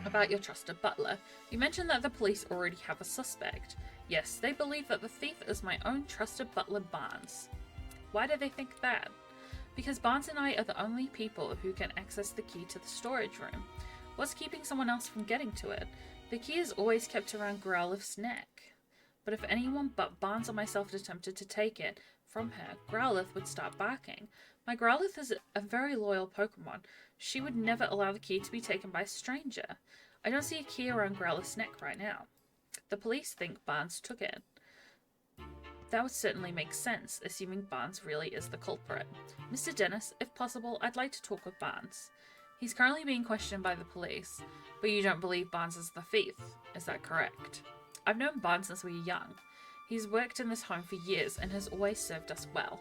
About your trusted butler, you mentioned that the police already have a suspect. Yes, they believe that the thief is my own trusted butler, Barnes. Why do they think that? Because Barnes and I are the only people who can access the key to the storage room. What's keeping someone else from getting to it? The key is always kept around Growlith's neck. But if anyone but Barnes or myself attempted to take it from her, Growlith would start barking. My Growlith is a very loyal Pokemon. She would never allow the key to be taken by a stranger. I don't see a key around Growlith's neck right now. The police think Barnes took it. That would certainly make sense, assuming Barnes really is the culprit. Mr. Dennis, if possible, I'd like to talk with Barnes. He's currently being questioned by the police, but you don't believe Barnes is the thief. Is that correct? I've known Barnes since we were young. He's worked in this home for years and has always served us well.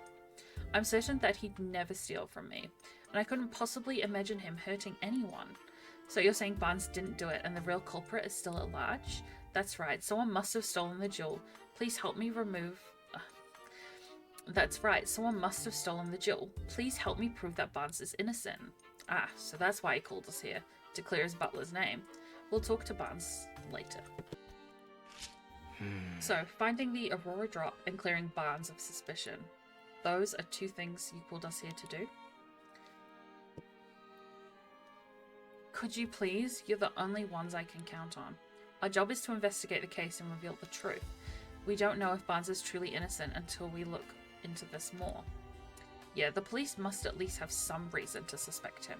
I'm certain that he'd never steal from me, and I couldn't possibly imagine him hurting anyone. So you're saying Barnes didn't do it and the real culprit is still at large? That's right, someone must have stolen the jewel. Please help me remove... That's right, someone must have stolen the jewel. Please help me prove that Barnes is innocent. Ah, so that's why he called us here, to clear his butler's name. We'll talk to Barnes later. So, finding the Aurora Drop and clearing Barnes of suspicion. Those are two things you called us here to do. Could you please? You're the only ones I can count on. Our job is to investigate the case and reveal the truth. We don't know if Barnes is truly innocent until we look into this more. Yeah, the police must at least have some reason to suspect him.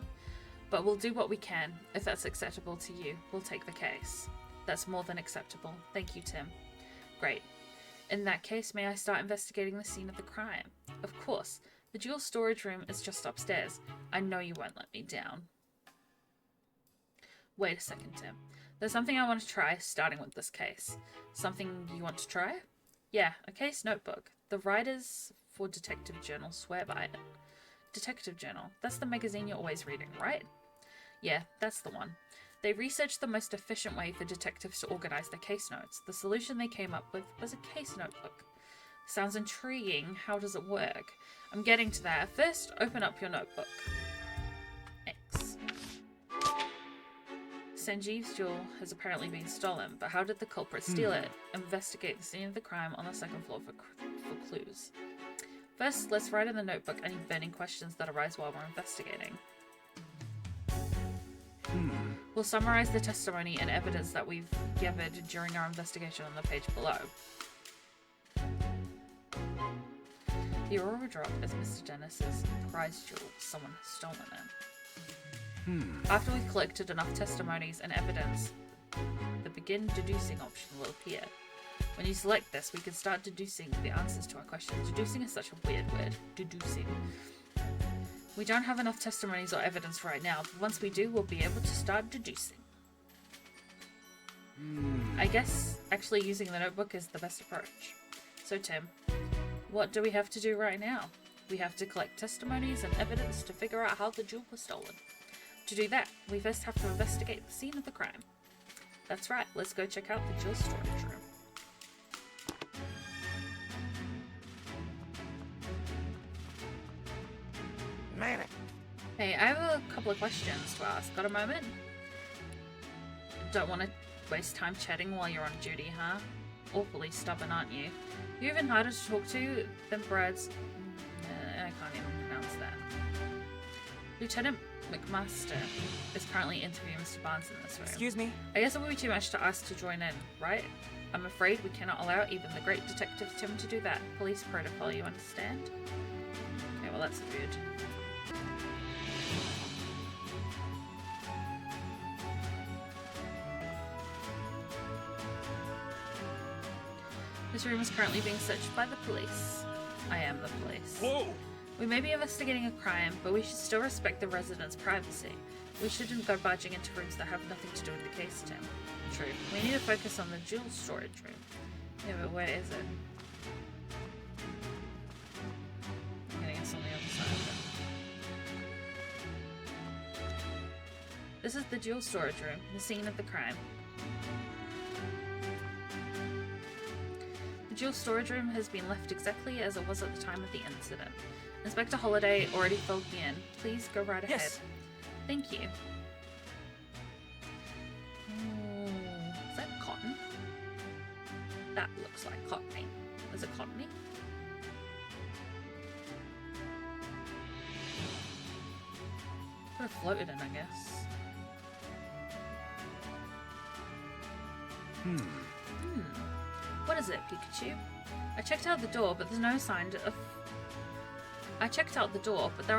But we'll do what we can. If that's acceptable to you, we'll take the case. That's more than acceptable. Thank you, Tim. Great. In that case, may I start investigating the scene of the crime? Of course. The jewel storage room is just upstairs. I know you won't let me down. Wait a second, Tim. There's something I want to try, starting with this case. Something you want to try? Yeah, a case notebook. The writers for Detective Journal swear by it. Detective Journal. That's the magazine you're always reading, right? Yeah, that's the one. They researched the most efficient way for detectives to organize their case notes. The solution they came up with was a case notebook. Sounds intriguing. How does it work? I'm getting to that. First, open up your notebook. X. Sanjeev's jewel has apparently been stolen, but how did the culprit steal it? Investigate the scene of the crime on the second floor for clues. First, let's write in the notebook any burning questions that arise while we're investigating. We'll summarize the testimony and evidence that we've gathered during our investigation on the page below. The Aurora Drop is Mr. Dennis's prize jewel. Someone has stolen it. After we've collected enough testimonies and evidence, the begin deducing option will appear. When you select this, we can start deducing the answers to our questions. Deducing is such a weird word. Deducing. We don't have enough testimonies or evidence right now, but once we do, we'll be able to start deducing. I guess actually using the notebook is the best approach. So Tim, what do we have to do right now? We have to collect testimonies and evidence to figure out how the jewel was stolen. To do that, we first have to investigate the scene of the crime. That's right, let's go check out the jewel storage room. Man. Hey, I have a couple of questions to ask. Got a moment? Don't want to waste time chatting while you're on duty, huh? Awfully stubborn, aren't you? You're even harder to talk to than Brad's... I can't even pronounce that. Lieutenant McMaster is currently interviewing Mr. Barnes in this room. Excuse me? I guess it would be too much to ask to join in, right? I'm afraid we cannot allow even the great Detective Tim to do that. Police protocol, you understand? Okay, well that's rude. This room is currently being searched by the police. I am the police. Whoa! We may be investigating a crime, but we should still respect the residents' privacy. We shouldn't go barging into rooms that have nothing to do with the case, Tim. True. We need to focus on the jewel storage room. Yeah, but where is it? I'm getting us on the other side of it. This is the jewel storage room, the scene of the crime. The jewel storage room has been left exactly as it was at the time of the incident. Inspector Holliday already filled me in. Please go right ahead. Yes. Thank you. Ooh, is that cotton? That looks like cottony. Is it cottony? Could have floated in, I guess. What is it, Pikachu? I checked out the door, but there are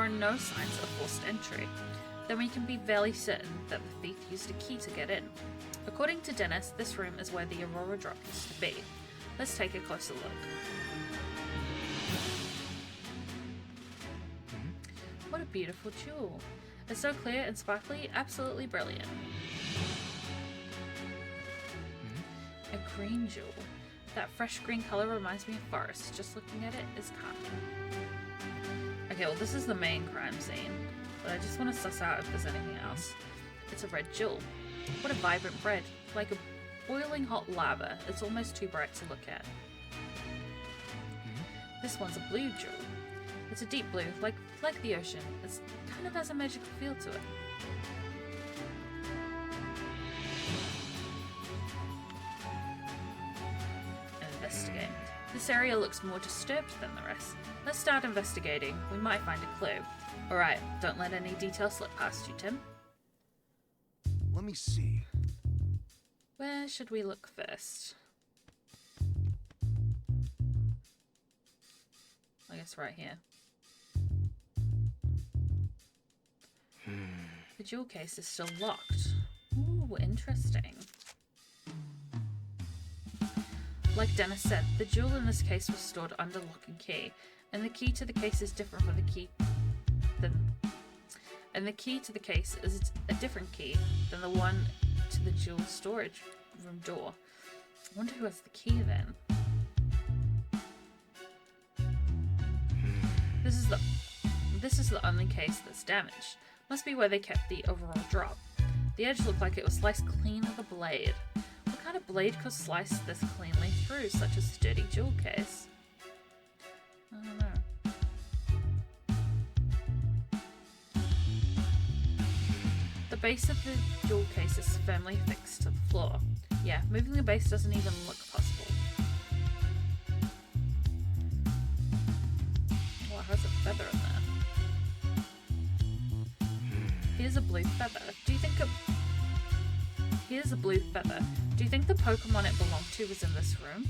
no signs of forced entry. Then we can be fairly certain that the thief used a key to get in. According to Dennis, this room is where the Aurora drop used to be. Let's take a closer look. What a beautiful jewel. It's so clear and sparkly, absolutely brilliant. A green jewel. That fresh green color reminds me of forest. Just looking at it is calming. Okay, well this is the main crime scene, but I just want to suss out if there's anything else. It's a red jewel. What a vibrant red. Like a boiling hot lava. It's almost too bright to look at. This one's a blue jewel. It's a deep blue, like the ocean. It kind of has a magical feel to it. Investigate. This area looks more disturbed than the rest. Let's start investigating. We might find a clue. Alright, don't let any details slip past you, Tim. Let me see. Where should we look first? I guess right here. The jewel case is still locked. Ooh, interesting. Like Dennis said, the jewel in this case was stored under lock and key, and the key to the case is different from the key and the key to the case is a different key than the one to the jewel storage room door. I wonder who has the key then. This is the only case that's damaged. Must be where they kept the overall drop. The edge looked like it was sliced clean with a blade. What kind of blade could slice this cleanly through such a sturdy jewel case? I don't know. The base of the jewel case is firmly fixed to the floor. Yeah, moving the base doesn't even look possible. Oh, it has a feather in there. Here's a blue feather. Here's a blue feather. Do you think the Pokemon it belonged to was in this room?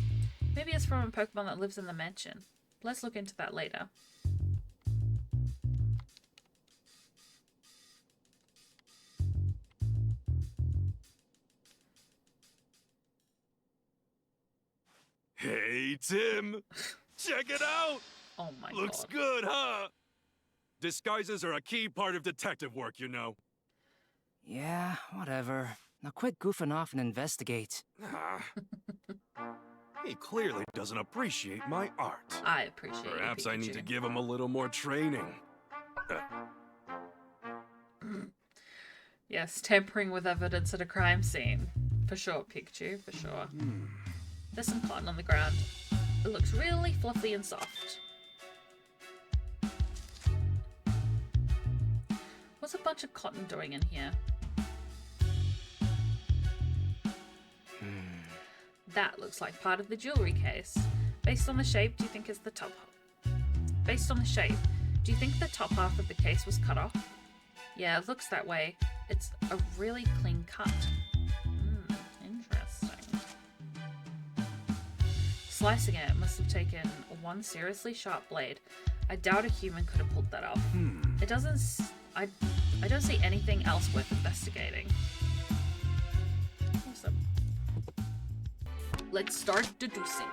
Maybe it's from a Pokemon that lives in the mansion. Let's look into that later. Hey, Tim! Check it out! Oh my god. Looks good, huh? Disguises are a key part of detective work, you know. Yeah, whatever. Now quit goofing off and investigate. Ah. He clearly doesn't appreciate my art. I appreciate it. Perhaps I need to give him a little more training. Yes, tampering with evidence at a crime scene. For sure, Pikachu, for sure. There's some cotton on the ground. It looks really fluffy and soft. What's a bunch of cotton doing in here? That looks like part of the jewelry case. Based on the shape, do you think it's the top? Based on the shape, do you think the top half of the case was cut off? Yeah, it looks that way. It's a really clean cut. Interesting. Slicing it must have taken one seriously sharp blade. I doubt a human could have pulled that off. It doesn't. I don't see anything else worth investigating. Awesome. Let's start deducing.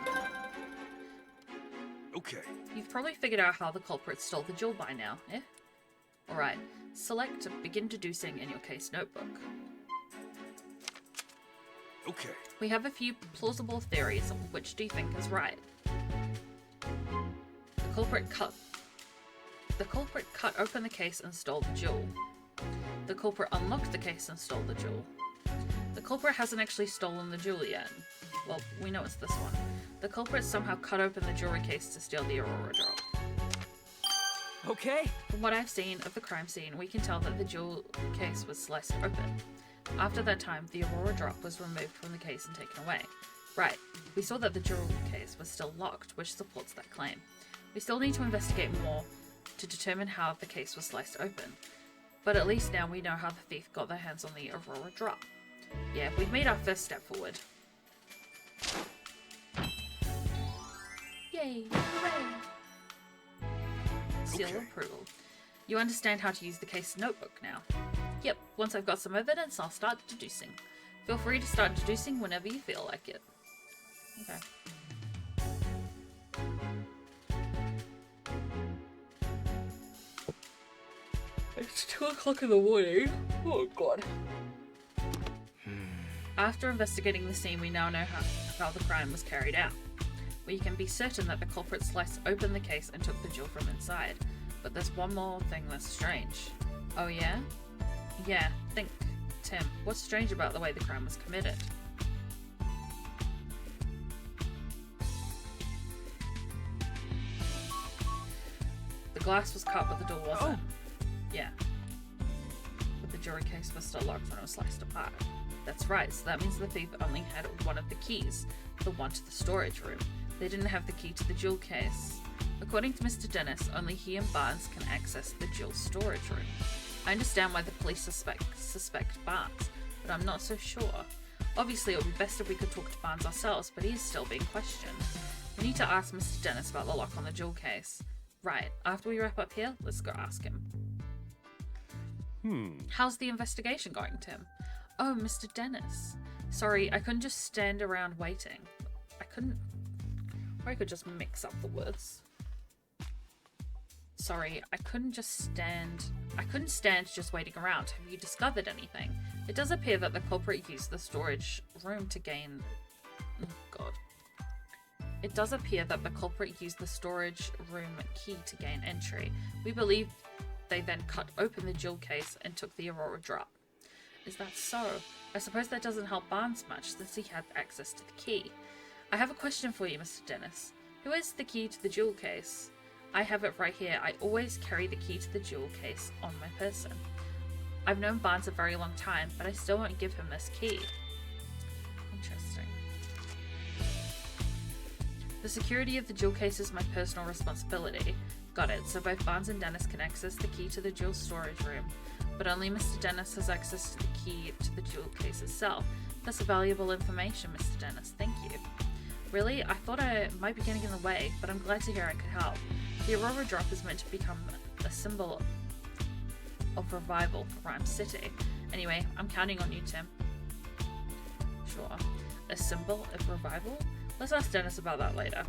Okay. You've probably figured out how the culprit stole the jewel by now, eh? Alright, select Begin Deducing in your case notebook. Okay. We have a few plausible theories. Which do you think is right? The culprit cut open the case and stole the jewel. The culprit unlocked the case and stole the jewel. The culprit hasn't actually stolen the jewel yet. Well, we know it's this one. The culprit somehow cut open the jewelry case to steal the Aurora drop. Okay. From what I've seen of the crime scene, we can tell that the jewel case was sliced open. After that time, the Aurora drop was removed from the case and taken away. Right, we saw that the jewel case was still locked, which supports that claim. We still need to investigate more to determine how the case was sliced open. But at least now we know how the thief got their hands on the Aurora drop. Yeah, we've made our first step forward. Yay! Hooray! Seal of approval. You understand how to use the case notebook now? Yep, once I've got some evidence, I'll start deducing. Feel free to start deducing whenever you feel like it. Okay. It's 2 o'clock in the morning. Oh god. After investigating the scene, we now know how the crime was carried out. We can be certain that the culprit sliced open the case and took the jewel from inside. But there's one more thing that's strange. Oh yeah? Yeah, think. Tim, what's strange about the way the crime was committed? The glass was cut, but the door wasn't. Yeah. But the jewelry case was still locked when it was sliced apart. That's right, so that means the thief only had one of the keys, the one to the storage room. They didn't have the key to the jewel case. According to Mr. Dennis, only he and Barnes can access the jewel storage room. I understand why the police suspect Barnes, but I'm not so sure. Obviously, it would be best if we could talk to Barnes ourselves, but he is still being questioned. We need to ask Mr. Dennis about the lock on the jewel case. Right, after we wrap up here, let's go ask him. How's the investigation going, Tim? Oh, Mr. Dennis. Sorry, I couldn't just stand around waiting. Or I could just mix up the words. Sorry, I couldn't stand just waiting around. Have you discovered anything? It does appear that the culprit used the storage room to gain... Oh, God. It does appear that the culprit used the storage room key to gain entry. We believe they then cut open the jewel case and took the Aurora drop. Is that so? I suppose that doesn't help Barnes much, since he had access to the key. I have a question for you, Mr. Dennis. Who has the key to the jewel case? I have it right here. I always carry the key to the jewel case on my person. I've known Barnes a very long time, but I still won't give him this key. Interesting. The security of the jewel case is my personal responsibility. Got it. So both Barnes and Dennis can access the key to the jewel storage room, but only Mr. Dennis has access to the key to the jewel case itself. That's valuable information, Mr. Dennis. Thank you. Really? I thought I might be getting in the way, but I'm glad to hear I could help. The Aurora drop is meant to become a symbol of revival for Rhyme City. Anyway, I'm counting on you, Tim. Sure. A symbol of revival? Let's ask Dennis about that later.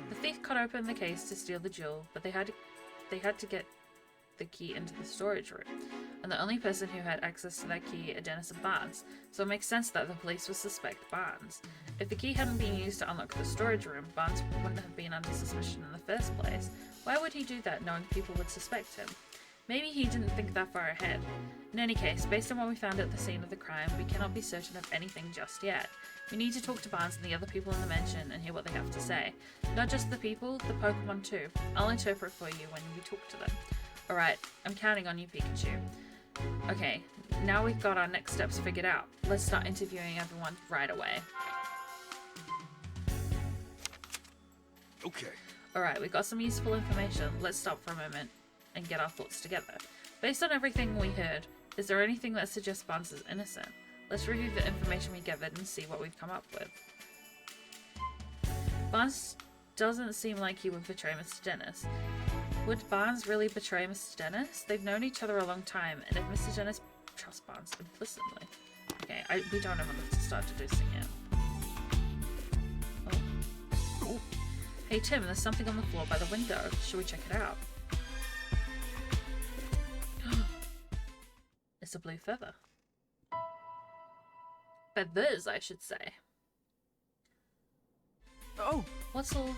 The thief cut open the case to steal the jewel, but they had to get the key into the storage room. and the only person who had access to that key are Dennis and Barnes, so it makes sense that the police would suspect Barnes. If the key hadn't been used to unlock the storage room, Barnes wouldn't have been under suspicion in the first place. Why would he do that knowing people would suspect him? Maybe he didn't think that far ahead. In any case, based on what we found at the scene of the crime, we cannot be certain of anything just yet. We need to talk to Barnes and the other people in the mansion and hear what they have to say. Not just the people, the Pokemon too. I'll interpret for you when we talk to them. Alright, I'm counting on you, Pikachu. Okay, now we've got our next steps figured out. Let's start interviewing everyone right away. Okay. Alright, we got some useful information. Let's stop for a moment and get our thoughts together. Based on everything we heard, is there anything that suggests Barnes is innocent? Let's review the information we gathered and see what we've come up with. Barnes doesn't seem like he would betray Mr. Dennis. Would Barnes really betray Mr. Dennis? They've known each other a long time, and if Mr. Dennis trusts Barnes implicitly. Okay, we don't have enough to start deducing yet. Oh. Hey Tim, there's something on the floor by the window. Should we check it out? It's a blue feather. Feathers, I should say. Oh! What's all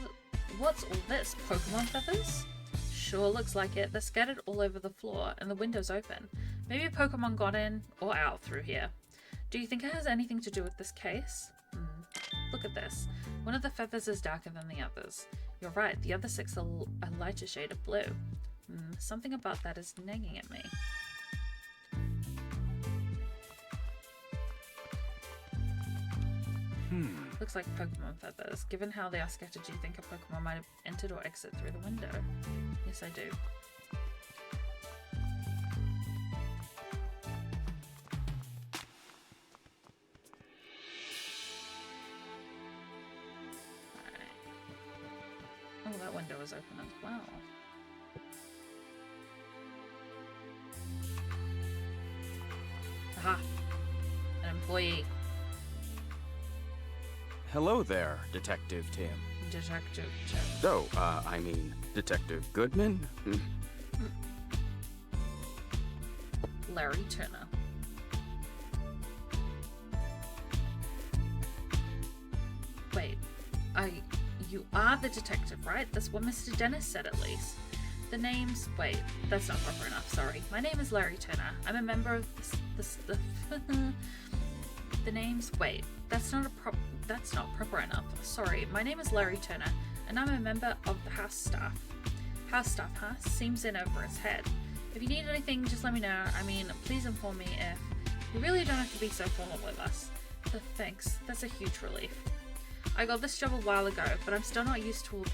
this? Pokemon feathers? Sure looks like it. They're scattered all over the floor and the window's open. Maybe a Pokemon got in or out through here. Do you think it has anything to do with this case? Look at this. One of the feathers is darker than the others. You're right, the other 6 are a lighter shade of blue. Something about that is nagging at me. Looks like Pokemon feathers. Given how they are scattered, do you think a Pokemon might have entered or exited through the window? Yes, I do. Alright. Oh, that window is open as well. Aha! An employee. Hello there, Detective Tim. Detective Tim. Oh, I mean, Detective Goodman? Larry Turner. Wait, you are the detective, right? That's what Mr. Dennis said at least. The name's, wait, that's not proper enough, sorry. My name is Larry Turner. I'm a member of the name's, wait, that's not proper enough. Sorry, my name is Larry Turner, and I'm a member of the house staff. House staff, huh? Seems in over his head. If you need anything, just let me know. I mean, please inform me if... You really don't have to be so formal with us. But thanks, that's a huge relief. I got this job a while ago, but I'm still not used to talking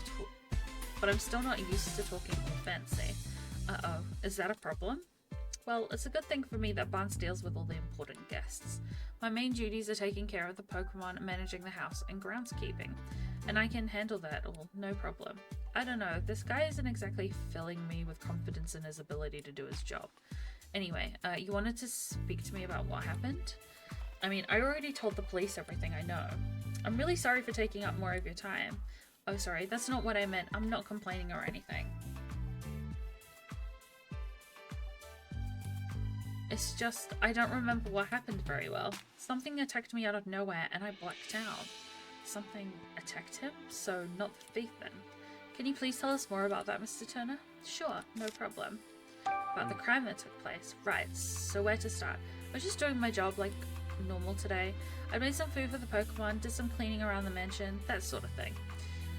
all fancy. Uh-oh, is that a problem? Well, it's a good thing for me that Barnes deals with all the important guests. My main duties are taking care of the Pokemon, managing the house, and groundskeeping. And I can handle that all, no problem. I don't know, this guy isn't exactly filling me with confidence in his ability to do his job. Anyway, you wanted to speak to me about what happened? I mean, I already told the police everything I know. I'm really sorry for taking up more of your time. Oh, sorry, that's not what I meant. I'm not complaining or anything. It's just, I don't remember what happened very well. Something attacked me out of nowhere and I blacked out. Something attacked him? So not the thief then. Can you please tell us more about that, Mr. Turner? Sure, no problem. About the crime that took place. Right, so where to start? I was just doing my job like normal today. I made some food for the Pokemon, did some cleaning around the mansion, that sort of thing.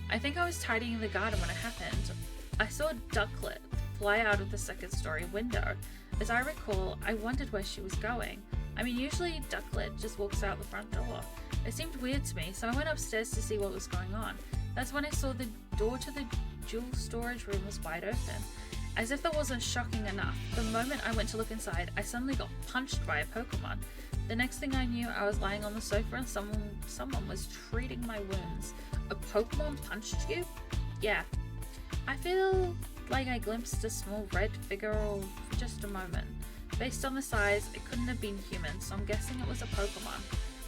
I think I was tidying the garden when it happened. I saw a ducklet fly out of the second story window. As I recall, I wondered where she was going. I mean, usually Ducklet just walks out the front door. It seemed weird to me, so I went upstairs to see what was going on. That's when I saw the door to the jewel storage room was wide open. As if that wasn't shocking enough, the moment I went to look inside, I suddenly got punched by a Pokemon. The next thing I knew, I was lying on the sofa and someone was treating my wounds. A Pokemon punched you? Yeah. I feel like I glimpsed a small red figure for just a moment. Based on the size, it couldn't have been human, so I'm guessing it was a Pokemon.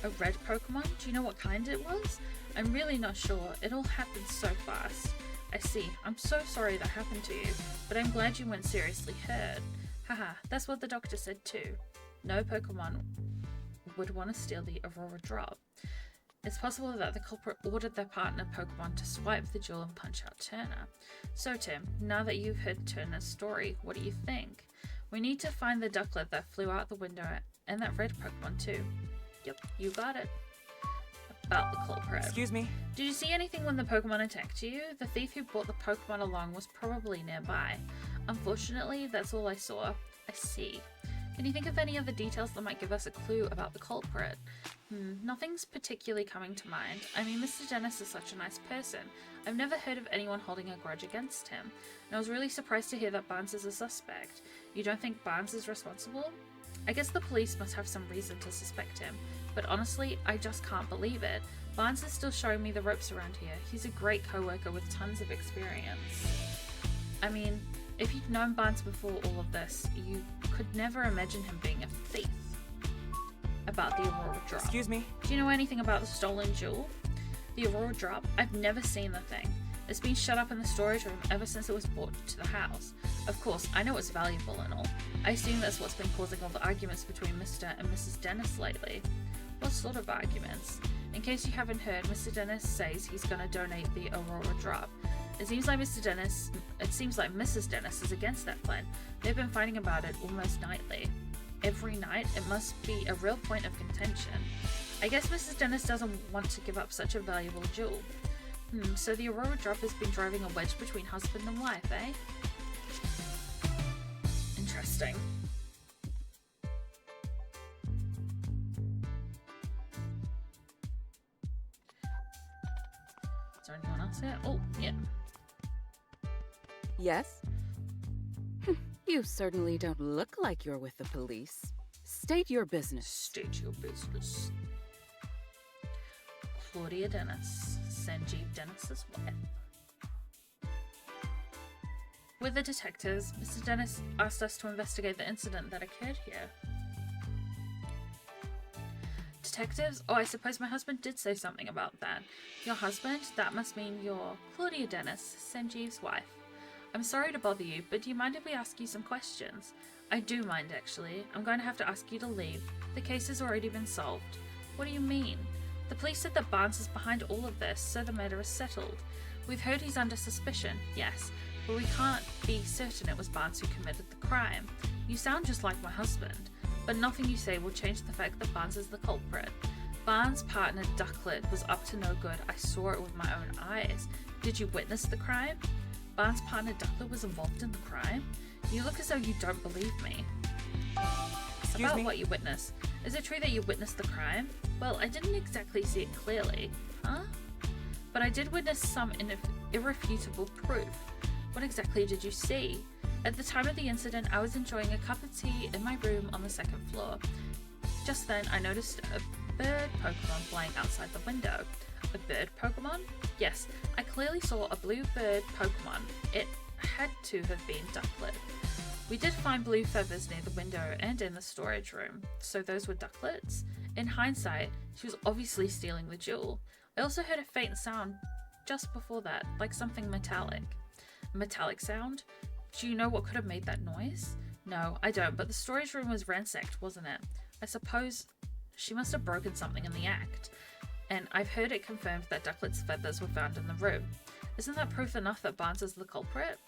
A red Pokemon? Do you know what kind it was? I'm really not sure. It all happened so fast. I see. I'm so sorry that happened to you, but I'm glad you weren't seriously hurt. Haha, that's what the doctor said too. No Pokemon would want to steal the Aurora Drop. It's possible that the culprit ordered their partner Pokemon to swipe the jewel and punch out Turner. So Tim, now that you've heard Turner's story, what do you think? We need to find the ducklet that flew out the window and that red Pokemon too. Yep, you got it. About the culprit. Excuse me? Did you see anything when the Pokemon attacked you? The thief who brought the Pokemon along was probably nearby. Unfortunately, that's all I saw. I see. Can you think of any other details that might give us a clue about the culprit? Nothing's particularly coming to mind. I mean, Mr. Dennis is such a nice person. I've never heard of anyone holding a grudge against him. And I was really surprised to hear that Barnes is a suspect. You don't think Barnes is responsible? I guess the police must have some reason to suspect him. But honestly, I just can't believe it. Barnes is still showing me the ropes around here. He's a great co-worker with tons of experience. I mean, if you'd known Barnes before all of this, you could never imagine him being a thief. About the Aurora Drop. Excuse me? Do you know anything about the stolen jewel? The Aurora Drop? I've never seen the thing. It's been shut up in the storage room ever since it was brought to the house. Of course, I know it's valuable and all. I assume that's what's been causing all the arguments between Mr. and Mrs. Dennis lately. What sort of arguments? In case you haven't heard, Mr. Dennis says he's gonna donate the Aurora Drop. It seems like Mrs. Dennis is against that plan. They've been fighting about it almost nightly. Every night, it must be a real point of contention. I guess Mrs. Dennis doesn't want to give up such a valuable jewel. So the Aurora Drop has been driving a wedge between husband and wife, eh? Interesting. Is there anyone else here? Oh, yeah. Yes? You certainly don't look like you're with the police. State your business. State your business. Claudia Dennis, Sanjeev Dennis's wife. With the detectives, Mr. Dennis asked us to investigate the incident that occurred here. Detectives? Oh, I suppose my husband did say something about that. Your husband? That must mean you're Claudia Dennis, Sanjeev's wife. I'm sorry to bother you, but do you mind if we ask you some questions? I do mind, actually. I'm going to have to ask you to leave. The case has already been solved. What do you mean? The police said that Barnes is behind all of this, so the matter is settled. We've heard he's under suspicion, yes, but we can't be certain it was Barnes who committed the crime. You sound just like my husband, but nothing you say will change the fact that Barnes is the culprit. Barnes' partner, Ducklet, was up to no good. I saw it with my own eyes. Did you witness the crime? Barnes' partner Ducklet was involved in the crime? You look as though you don't believe me. Excuse About me? what you witnessed. Is it true that you witnessed the crime? Well, I didn't exactly see it clearly. Huh? But I did witness some irrefutable proof. What exactly did you see? At the time of the incident, I was enjoying a cup of tea in my room on the second floor. Just then, I noticed a bird Pokemon flying outside the window. A bird Pokemon? Yes, I clearly saw a blue bird Pokemon. It had to have been Ducklet. We did find blue feathers near the window and in the storage room, so those were Ducklet's. In hindsight, she was obviously stealing the jewel. I also heard a faint sound just before that, like something metallic. A metallic sound? Do you know what could have made that noise? No, I don't, but the storage room was ransacked, wasn't it? I suppose she must have broken something in the act. And I've heard it confirmed that Ducklet's feathers were found in the room. Isn't that proof enough that Barnes is the culprit?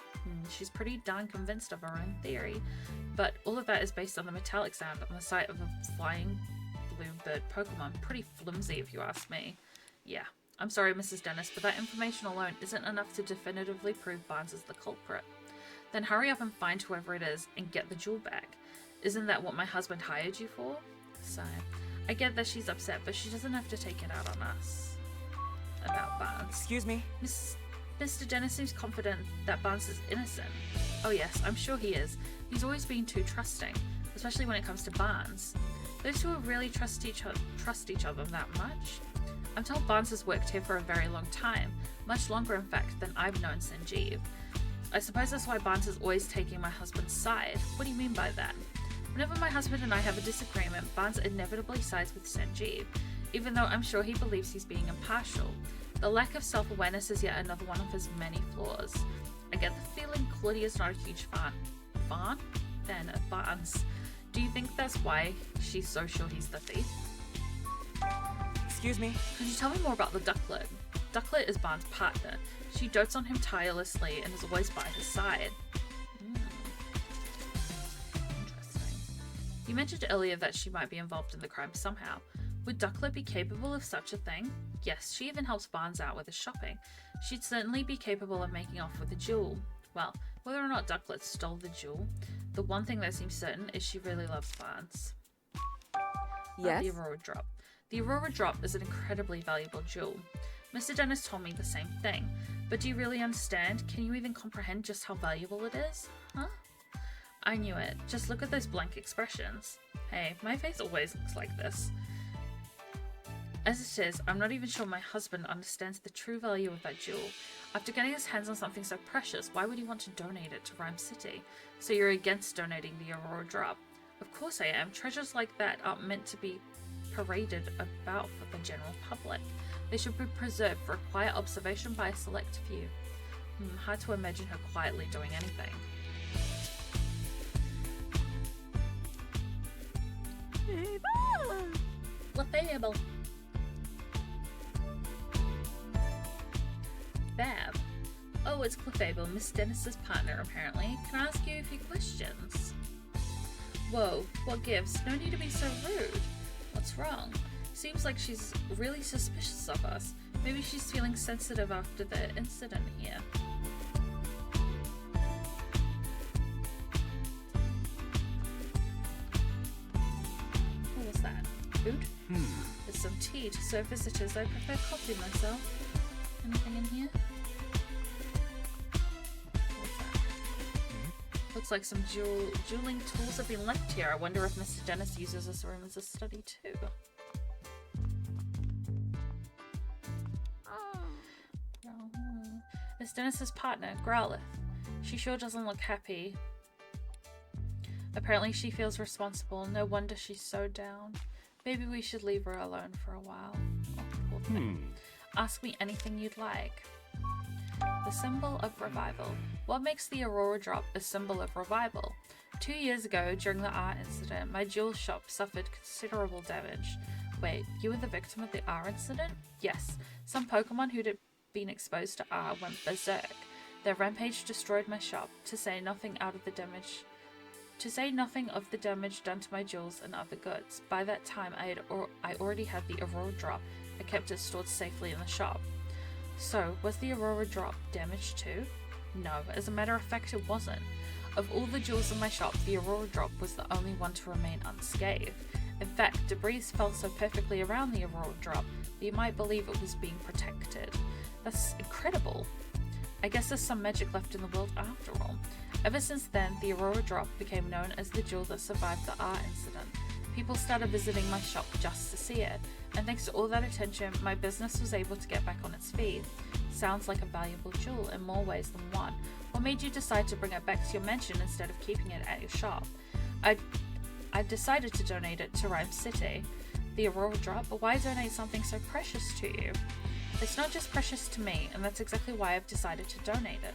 She's pretty darn convinced of her own theory. But all of that is based on the metallic sound on the site of a flying blue bird Pokemon. Pretty flimsy if you ask me. Yeah, I'm sorry Mrs. Dennis, but that information alone isn't enough to definitively prove Barnes is the culprit. Then hurry up and find whoever it is and get the jewel back. Isn't that what my husband hired you for? So, I get that she's upset, but she doesn't have to take it out on us. About Barnes. Excuse me? Mr. Dennis seems confident that Barnes is innocent. Oh yes, I'm sure he is. He's always been too trusting, especially when it comes to Barnes. Those two really trust each other that much? I'm told Barnes has worked here for a very long time, much longer in fact than I've known Sanjeev. I suppose that's why Barnes is always taking my husband's side. What do you mean by that? Whenever my husband and I have a disagreement, Barnes inevitably sides with Sanjeev, even though I'm sure he believes he's being impartial. The lack of self-awareness is yet another one of his many flaws. I get the feeling Claudia's not a huge fan fan of Barnes. Do you think that's why she's so sure he's the thief? Excuse me? Could you tell me more about the Ducklet? Ducklet is Barnes' partner. She dotes on him tirelessly and is always by his side. Interesting. You mentioned earlier that she might be involved in the crime somehow. Would Ducklet be capable of such a thing? Yes, she even helps Barnes out with his shopping. She'd certainly be capable of making off with a jewel. Well, whether or not Ducklet stole the jewel, the one thing that seems certain is she really loves Barnes. Yes? The Aurora Drop. The Aurora Drop is an incredibly valuable jewel. Mr. Dennis told me the same thing, but do you really understand? Can you even comprehend just how valuable it is? Huh? I knew it. Just look at those blank expressions. Hey, my face always looks like this. As it is, I'm not even sure my husband understands the true value of that jewel. After getting his hands on something so precious, why would he want to donate it to Rhyme City? So you're against donating the Aurora Drop? Of course I am. Treasures like that aren't meant to be paraded about for the general public. They should be preserved for quiet observation by a select few. Hard to imagine her quietly doing anything. Clefable. Fab. Oh, it's Clefable, Miss Dennis's partner, apparently. Can I ask you a few questions? Whoa, what gives? No need to be so rude. What's wrong? Seems like she's really suspicious of us. Maybe she's feeling sensitive after the incident here. What was that? Food? There's some tea to serve visitors. I prefer coffee myself. Anything in here? What's that? Looks like some jeweling tools have been left here. I wonder if Mr. Dennis uses this room as a study too. Miss Dennis's partner, Growlith. She sure doesn't look happy. Apparently she feels responsible. No wonder she's so down. Maybe we should leave her alone for a while. Oh, poor thing. Ask me anything you'd like. The symbol of revival. What makes the Aurora Drop a symbol of revival? 2 years ago, during the art incident, my jewel shop suffered considerable damage. Wait, you were the victim of the art incident? Yes. Some Pokemon who'd been exposed to R went berserk. Their rampage destroyed my shop, to say nothing of the damage done to my jewels and other goods. By that time, I already had the Aurora Drop. I kept it stored safely in the shop. So, was the Aurora Drop damaged too? No, as a matter of fact, it wasn't. Of all the jewels in my shop, the Aurora Drop was the only one to remain unscathed. In fact, debris fell so perfectly around the Aurora Drop that you might believe it was being protected. That's incredible. I guess there's some magic left in the world after all. Ever since then, the Aurora Drop became known as the jewel that survived the art incident. People started visiting my shop just to see it, and thanks to all that attention, my business was able to get back on its feet. Sounds like a valuable jewel in more ways than one. What made you decide to bring it back to your mansion instead of keeping it at your shop? I decided to donate it to Rhyme City. The Aurora Drop, but why donate something so precious to you? It's not just precious to me, and that's exactly why I've decided to donate it.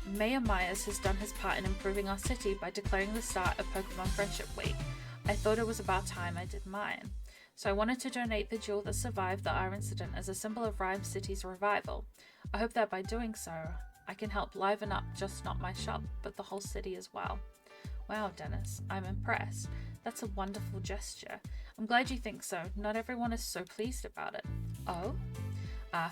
Mayor Myers has done his part in improving our city by declaring the start of Pokemon Friendship Week. I thought it was about time I did mine. So I wanted to donate the jewel that survived the R incident as a symbol of Rhyme City's revival. I hope that by doing so, I can help liven up just not my shop, but the whole city as well. Wow, Dennis, I'm impressed. That's a wonderful gesture. I'm glad you think so. Not everyone is so pleased about it. Oh?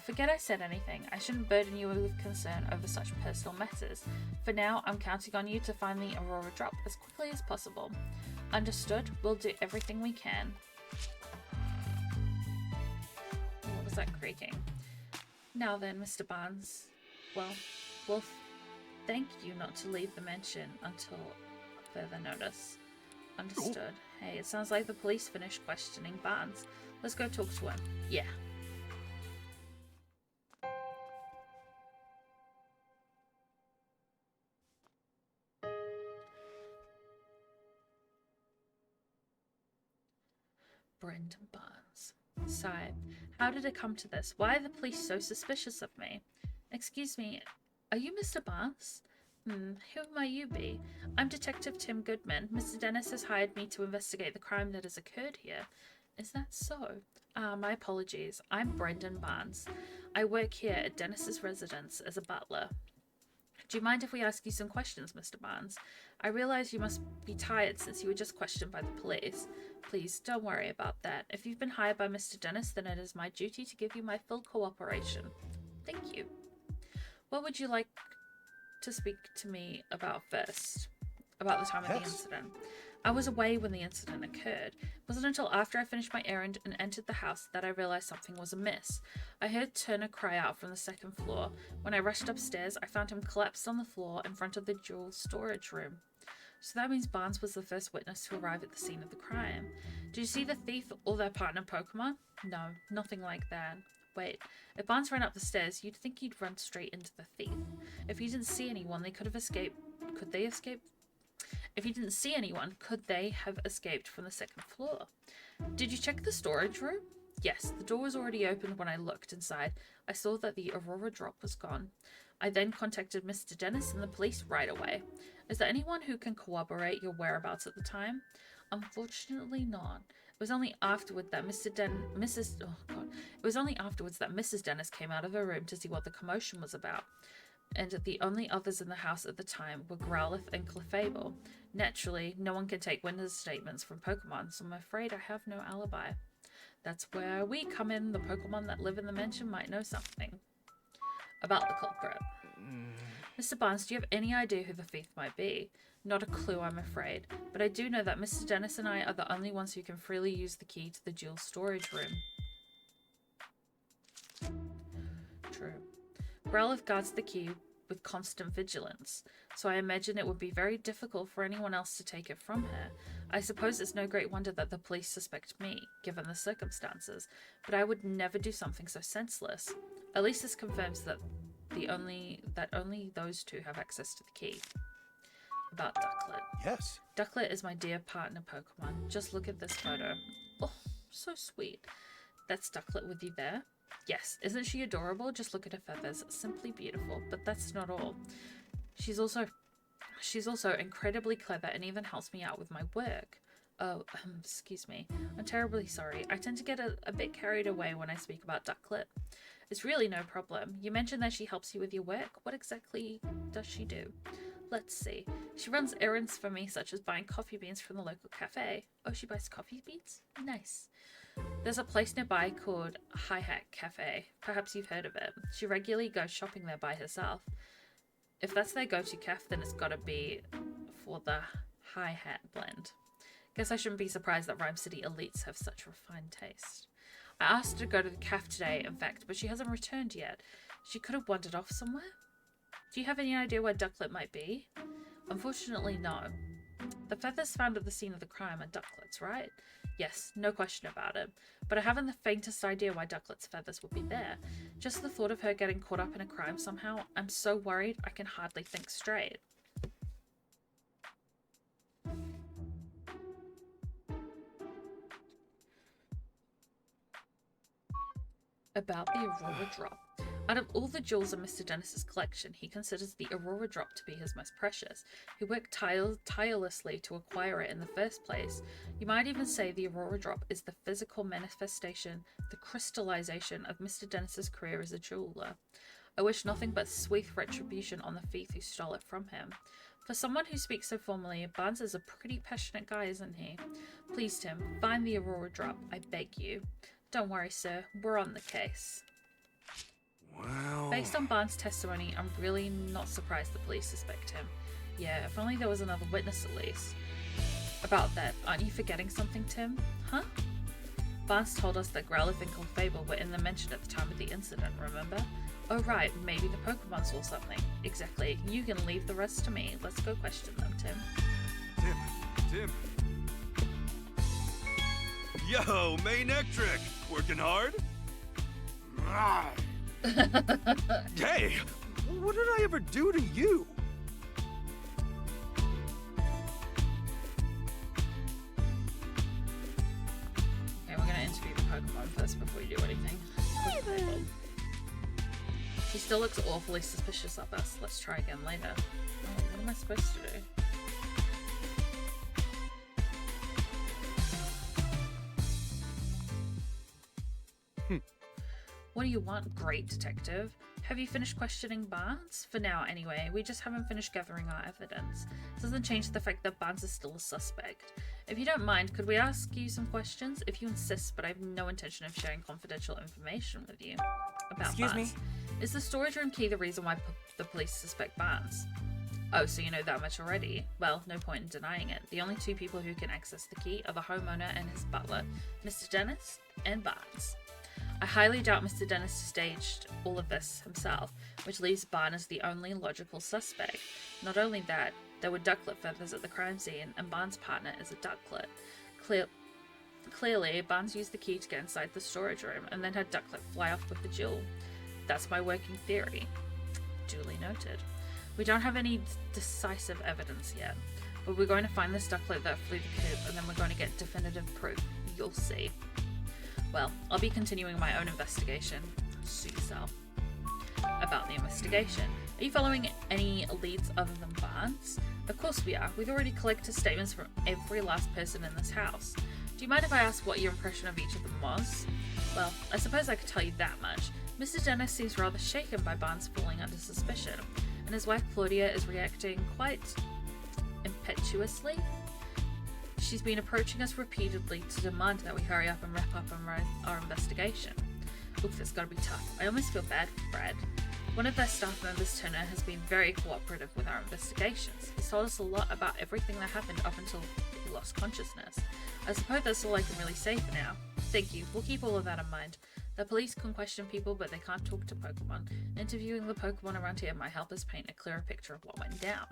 Forget I said anything. I shouldn't burden you with concern over such personal matters. For now, I'm counting on you to find the Aurora Drop as quickly as possible. Understood? We'll do everything we can. What was that creaking? Now then, Mr. Barnes. Well, thank you not to leave the mansion until further notice. Understood. Hey, it sounds like the police finished questioning Barnes. Let's go talk to him. Yeah. Brendan Barnes. Sigh. How did it come to this? Why are the police so suspicious of me? Excuse me, are you Mr. Barnes? Who might you be? I'm Detective Tim Goodman. Mr. Dennis has hired me to investigate the crime that has occurred here. Is that so? My apologies. I'm Brendan Barnes. I work here at Dennis's residence as a butler. Do you mind if we ask you some questions, Mr. Barnes? I realize you must be tired since you were just questioned by the police. Please, don't worry about that. If you've been hired by Mr. Dennis, then it is my duty to give you my full cooperation. Thank you. What would you like to speak to me about first? About the time of the incident. I was away when the incident occurred. It wasn't until after I finished my errand and entered the house that I realized something was amiss. I heard Turner cry out from the second floor. When I rushed upstairs, I found him collapsed on the floor in front of the jewel storage room. So that means Barnes was the first witness to arrive at the scene of the crime. Did you see the thief or their partner Pokemon? No, nothing like that. Wait, if Barnes ran up the stairs, you'd think he'd run straight into the thief. If he didn't see anyone, they could have escaped. Could they escape? If he didn't see anyone, could they have escaped from the second floor? Did you check the storage room? Yes, the door was already opened when I looked inside. I saw that the Aurora drop was gone. I then contacted Mr. Dennis and the police right away. Is there anyone who can corroborate your whereabouts at the time? Unfortunately not. It was only afterward that Mrs. Dennis came out of her room to see what the commotion was about. And the only others in the house at the time were Growlithe and Clefable. Naturally, no one can take witness statements from Pokemon, so I'm afraid I have no alibi. That's where we come in. The Pokemon that live in the mansion might know something about the culprit. Mr. Barnes, do you have any idea who the thief might be? Not a clue, I'm afraid, but I do know that Mr. Dennis and I are the only ones who can freely use the key to the jewel storage room. True. Growlithe guards the key with constant vigilance, so I imagine it would be very difficult for anyone else to take it from her. I suppose it's no great wonder that the police suspect me, given the circumstances, but I would never do something so senseless. At least this confirms that only those two have access to the key. About Ducklet. Yes. Ducklet is my dear partner Pokemon. Just look at this photo. Oh, so sweet. That's Ducklet with you there? Yes, isn't she adorable? Just look at her feathers. Simply beautiful. But that's not all. She's also incredibly clever and even helps me out with my work. Oh, excuse me. I'm terribly sorry. I tend to get a bit carried away when I speak about Ducklet. It's really no problem. You mentioned that she helps you with your work. What exactly does she do? Let's see. She runs errands for me, such as buying coffee beans from the local cafe. Oh, she buys coffee beans? Nice. There's a place nearby called Hi-Hat Cafe. Perhaps you've heard of it. She regularly goes shopping there by herself. If that's their go-to cafe, then it's gotta be for the Hi-Hat blend. Guess I shouldn't be surprised that Rhyme City elites have such refined taste. I asked her to go to the cafe today, in fact, but she hasn't returned yet. She could have wandered off somewhere? Do you have any idea where Ducklet might be? Unfortunately, no. The feathers found at the scene of the crime are Ducklet's, right? Yes, no question about it. But I haven't the faintest idea why Ducklet's feathers would be there. Just the thought of her getting caught up in a crime somehow, I'm so worried I can hardly think straight. About the Aurora Drop. Out of all the jewels in Mr. Dennis's collection, he considers the Aurora Drop to be his most precious. He worked tirelessly to acquire it in the first place. You might even say the Aurora Drop is the physical manifestation, the crystallization of Mr. Dennis's career as a jeweler. I wish nothing but swift retribution on the thief who stole it from him. For someone who speaks so formally, Barnes is a pretty passionate guy, isn't he? Please, Tim, find the Aurora Drop, I beg you. Don't worry, sir, we're on the case. Well... Based on Barnes' testimony, I'm really not surprised the police suspect him. Yeah, if only there was another witness at least. About that, aren't you forgetting something, Tim? Huh? Barnes told us that Growlithe and Clefable were in the mansion at the time of the incident, remember? Oh right, maybe the Pokemon saw something. Exactly. You can leave the rest to me. Let's go question them, Tim. Tim! Yo, main Ectric! Working hard? Hey! What did I ever do to you? Okay, we're gonna interview the Pokemon first before we do anything. She still looks awfully suspicious of us. Let's try again later. Oh, am I supposed to do? What do you want, great detective? Have you finished questioning Barnes? For now, anyway. We just haven't finished gathering our evidence. It doesn't change the fact that Barnes is still a suspect. If you don't mind, could we ask you some questions? If you insist, but I have no intention of sharing confidential information with you. About Excuse Barnes. me? Is the storage room key the reason why the police suspect Barnes? Oh, so you know that much already? Well, no point in denying it. The only two people who can access the key are the homeowner and his butler, Mr. Dennis and Barnes. I highly doubt Mr. Dennis staged all of this himself, which leaves Barnes as the only logical suspect. Not only that, there were ducklet feathers at the crime scene, and Barnes' partner is a ducklet. Clearly, Barnes used the key to get inside the storage room, and then had ducklet fly off with the jewel. That's my working theory. Duly noted. We don't have any decisive evidence yet, but we're going to find this ducklet that flew the coop, and then we're going to get definitive proof. You'll see. Well, I'll be continuing my own investigation. Suit yourself. About the investigation. Are you following any leads other than Barnes? Of course we are. We've already collected statements from every last person in this house. Do you mind if I ask what your impression of each of them was? Well, I suppose I could tell you that much. Mr. Dennis seems rather shaken by Barnes falling under suspicion, and his wife Claudia is reacting quite impetuously. She's been approaching us repeatedly to demand that we hurry up and wrap up our investigation. Oof, that's gotta be tough. I almost feel bad for Brad. One of their staff members, Turner, has been very cooperative with our investigations. He's told us a lot about everything that happened up until he lost consciousness. I suppose that's all I can really say for now. Thank you. We'll keep all of that in mind. The police can question people, but they can't talk to Pokemon. Interviewing the Pokemon around here might help us paint a clearer picture of what went down.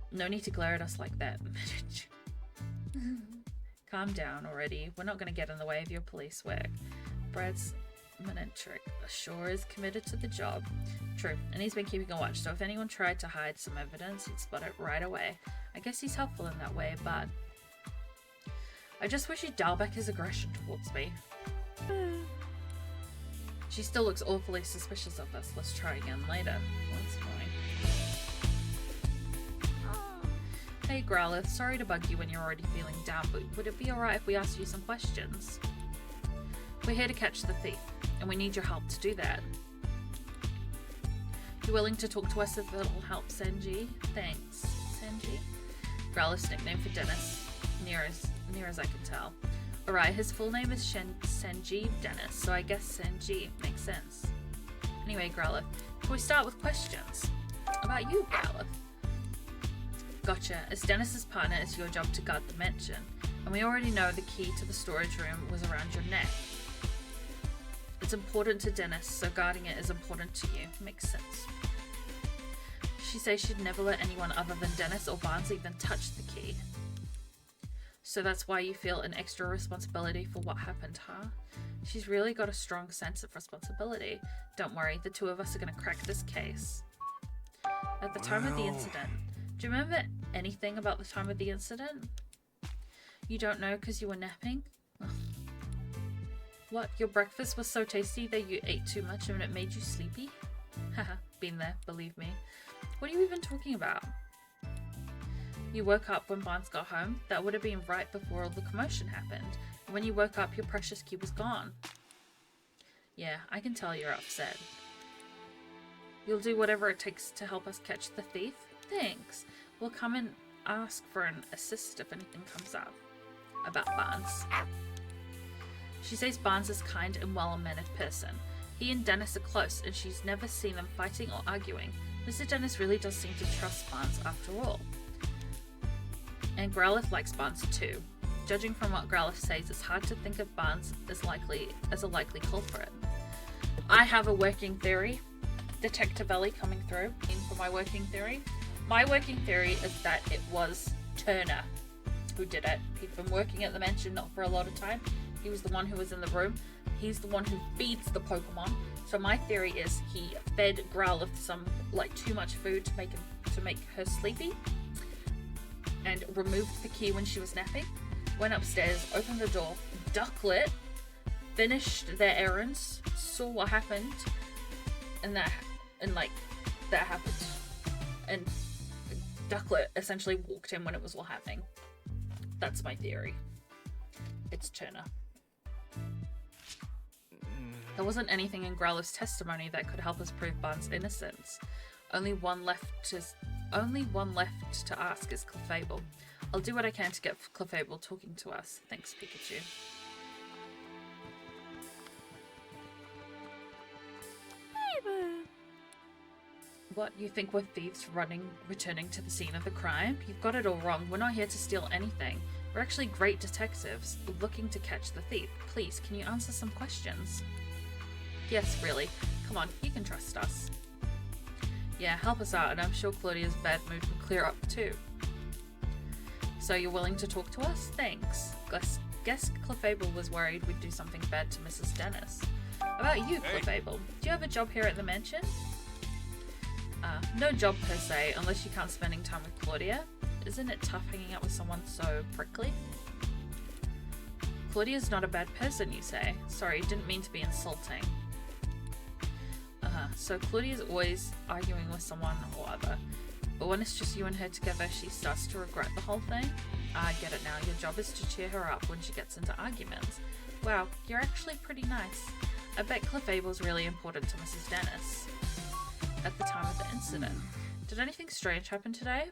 No need to glare at us like that. Calm down already. We're not going to get in the way of your police work. Brad's Manentric sure is committed to the job. True, and he's been keeping a watch, so if anyone tried to hide some evidence, he'd spot it right away. I guess he's helpful in that way, but I just wish he'd dial back his aggression towards me. She still looks awfully suspicious of us. Let's try again later. What's going? Hey Growlithe, sorry to bug you when you're already feeling down, but would it be alright if we asked you some questions? We're here to catch the thief, and we need your help to do that. You willing to talk to us if it'll help, Senji? Thanks. Senji? Growlithe's nickname for Dennis, near as I can tell. Alright, his full name is Senji Dennis, so I guess Senji makes sense. Anyway, Growlithe, can we start with questions? About you, Growlithe. Gotcha. As Dennis's partner, it's your job to guard the mansion, and we already know the key to the storage room was around your neck. It's important to Dennis, so guarding it is important to you. Makes sense. She says she'd never let anyone other than Dennis or Barnes even touch the key. So that's why you feel an extra responsibility for what happened, huh? She's really got a strong sense of responsibility. Don't worry, the two of us are going to crack this case. At the time of the incident, do you remember anything about the time of the incident? You don't know because you were napping? Ugh. What, your breakfast was so tasty that you ate too much and it made you sleepy? Haha, been there, believe me. What are you even talking about? You woke up when Barnes got home. That would have been right before all the commotion happened. And when you woke up, your precious key was gone. Yeah, I can tell you're upset. You'll do whatever it takes to help us catch the thief? Thanks. We'll come and ask for an assist if anything comes up. About Barnes. She says Barnes is kind and well-mannered person. He and Dennis are close, and she's never seen them fighting or arguing. Mr. Dennis really does seem to trust Barnes after all. And Growlithe likes Barnes too. Judging from what Growlithe says, it's hard to think of Barnes as a likely culprit. I have a working theory. Detective Ellie coming through for my working theory. My working theory is that it was Turner who did it. He'd been working at the mansion not for a lot of time. He was the one who was in the room. He's the one who feeds the Pokemon. So my theory is he fed Growlithe some too much food to make her sleepy, and removed the key when she was napping. Went upstairs, opened the door, ducklet, finished their errands, saw what happened, and that And like, that happened. And Ducklet essentially walked in when it was all happening. That's my theory. It's Turner. There wasn't anything in Growlithe's testimony that could help us prove Barnes' innocence. Only one left to ask is Clefable. I'll do what I can to get Clefable talking to us. Thanks, Pikachu. What, you think we're thieves returning to the scene of the crime? You've got it all wrong. We're not here to steal anything. We're actually great detectives, looking to catch the thief. Please, can you answer some questions? Yes, really. Come on, you can trust us. Yeah, help us out, and I'm sure Claudia's bad mood will clear up too. So you're willing to talk to us? Thanks. Guess Clefable was worried we'd do something bad to Mrs. Dennis. About you, Clefable. Do you have a job here at the mansion? No job per se, unless you count spending time with Claudia. Isn't it tough hanging out with someone so prickly? Claudia's not a bad person, you say. Sorry, didn't mean to be insulting. So Claudia's always arguing with someone or other. But when it's just you and her together, she starts to regret the whole thing. I get it now. Your job is to cheer her up when she gets into arguments. Wow, you're actually pretty nice. I bet Clefable's really important to Mrs. Dennis. At the time of the incident. Did anything strange happen today?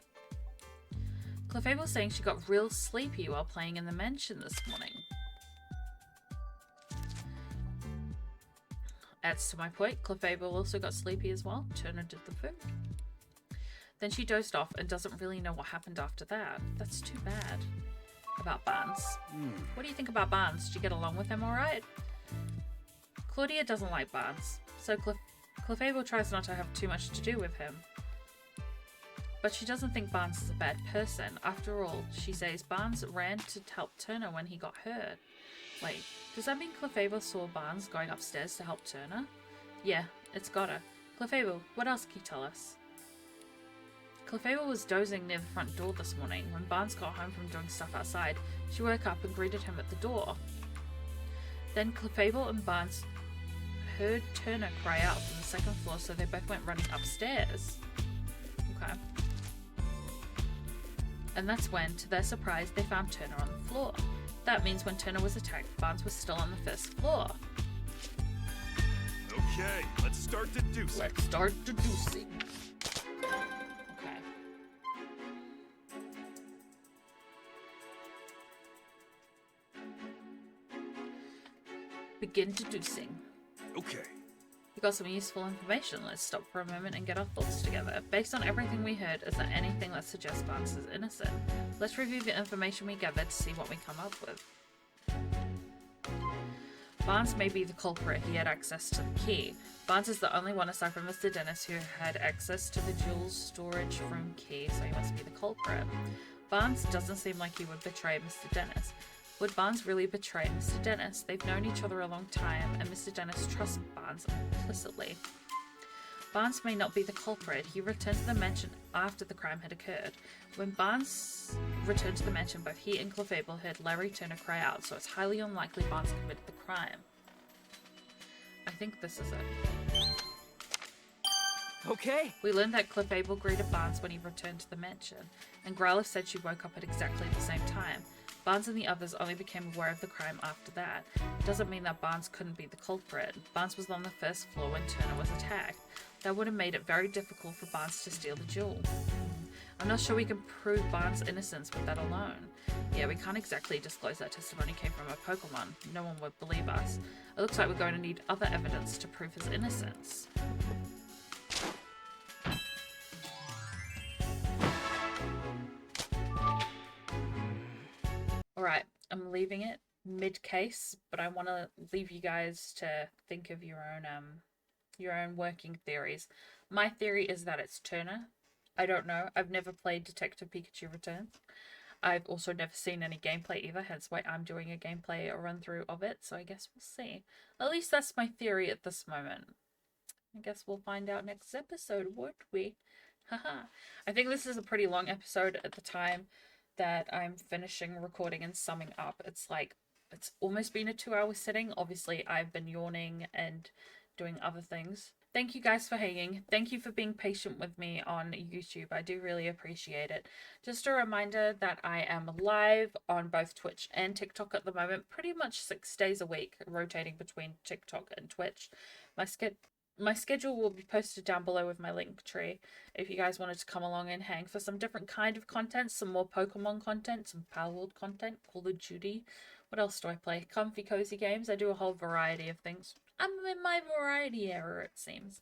Clefable's saying she got real sleepy while playing in the mansion this morning. Adds to my point, Clefable also got sleepy as well. Turner did the food. Then she dozed off and doesn't really know what happened after that. That's too bad. About Barnes. What do you think about Barnes? Did you get along with him alright? Claudia doesn't like Barnes, so Clefable tries not to have too much to do with him. But she doesn't think Barnes is a bad person. After all, she says Barnes ran to help Turner when he got hurt. Wait, does that mean Clefable saw Barnes going upstairs to help Turner? Yeah, it's gotta. Clefable, what else can you tell us? Clefable was dozing near the front door this morning. When Barnes got home from doing stuff outside, she woke up and greeted him at the door. Then Clefable and Barnes heard Turner cry out from the second floor, so they both went running upstairs. Okay. And that's when, to their surprise, they found Turner on the floor. That means when Turner was attacked, Barnes was still on the first floor. Okay, let's start deducing. Let's start deducing. Okay. Begin deducing. Okay. We got some useful information. Let's stop for a moment and get our thoughts together. Based on everything we heard, is there anything that suggests Barnes is innocent? Let's review the information we gathered to see what we come up with. Barnes may be the culprit. He had access to the key. Barnes is the only one aside from Mr. Dennis who had access to the jewels storage room key, so he must be the culprit. Barnes doesn't seem like he would betray Mr. Dennis. Would Barnes really betray Mr. Dennis? They've known each other a long time, and Mr. Dennis trusts Barnes implicitly. Barnes may not be the culprit. He returned to the mansion after the crime had occurred. When Barnes returned to the mansion, both he and Clefable heard Larry Turner cry out, so it's highly unlikely Barnes committed the crime. I think this is it. Okay. We learned that Clefable greeted Barnes when he returned to the mansion, and Growlithe said she woke up at exactly the same time. Barnes and the others only became aware of the crime after that. It doesn't mean that Barnes couldn't be the culprit. Barnes was on the first floor when Turner was attacked. That would have made it very difficult for Barnes to steal the jewel. I'm not sure we can prove Barnes' innocence with that alone. Yeah, we can't exactly disclose that testimony came from a Pokemon. No one would believe us. It looks like we're going to need other evidence to prove his innocence. Alright, I'm leaving it mid-case, but I want to leave you guys to think of your own working theories. My theory is that it's Turner. I don't know. I've never played Detective Pikachu Returns. I've also never seen any gameplay either, hence why I'm doing a gameplay run-through of it, so I guess we'll see. At least that's my theory at this moment. I guess we'll find out next episode, won't we? Haha. I think this is a pretty long episode at the time that I'm finishing recording and summing up. It's almost been a 2-hour sitting. Obviously, I've been yawning and doing other things. Thank you guys for hanging. Thank you for being patient with me on YouTube. I do really appreciate it. Just a reminder that I am live on both Twitch and TikTok at the moment, pretty much 6 days a week, rotating between TikTok and Twitch. My schedule will be posted down below with my link tree if you guys wanted to come along and hang for some different kind of content, some more Pokemon content, some Power World content, Call of Duty. What else do I play? Comfy cozy games. I do a whole variety of things. I'm in my variety era, it seems.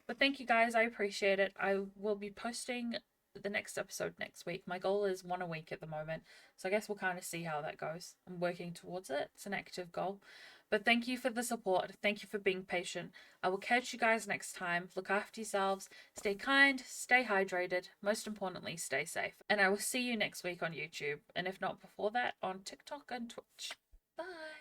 But thank you guys, I appreciate it. I will be posting the next episode next week. My goal is 1 a week at the moment, so I guess we'll kind of see how that goes. I'm working towards it. It's an active goal. But thank you for the support. Thank you for being patient. I will catch you guys next time. Look after yourselves. Stay kind, stay hydrated. Most importantly, stay safe. And I will see you next week on YouTube. And if not before that, on TikTok and Twitch. Bye.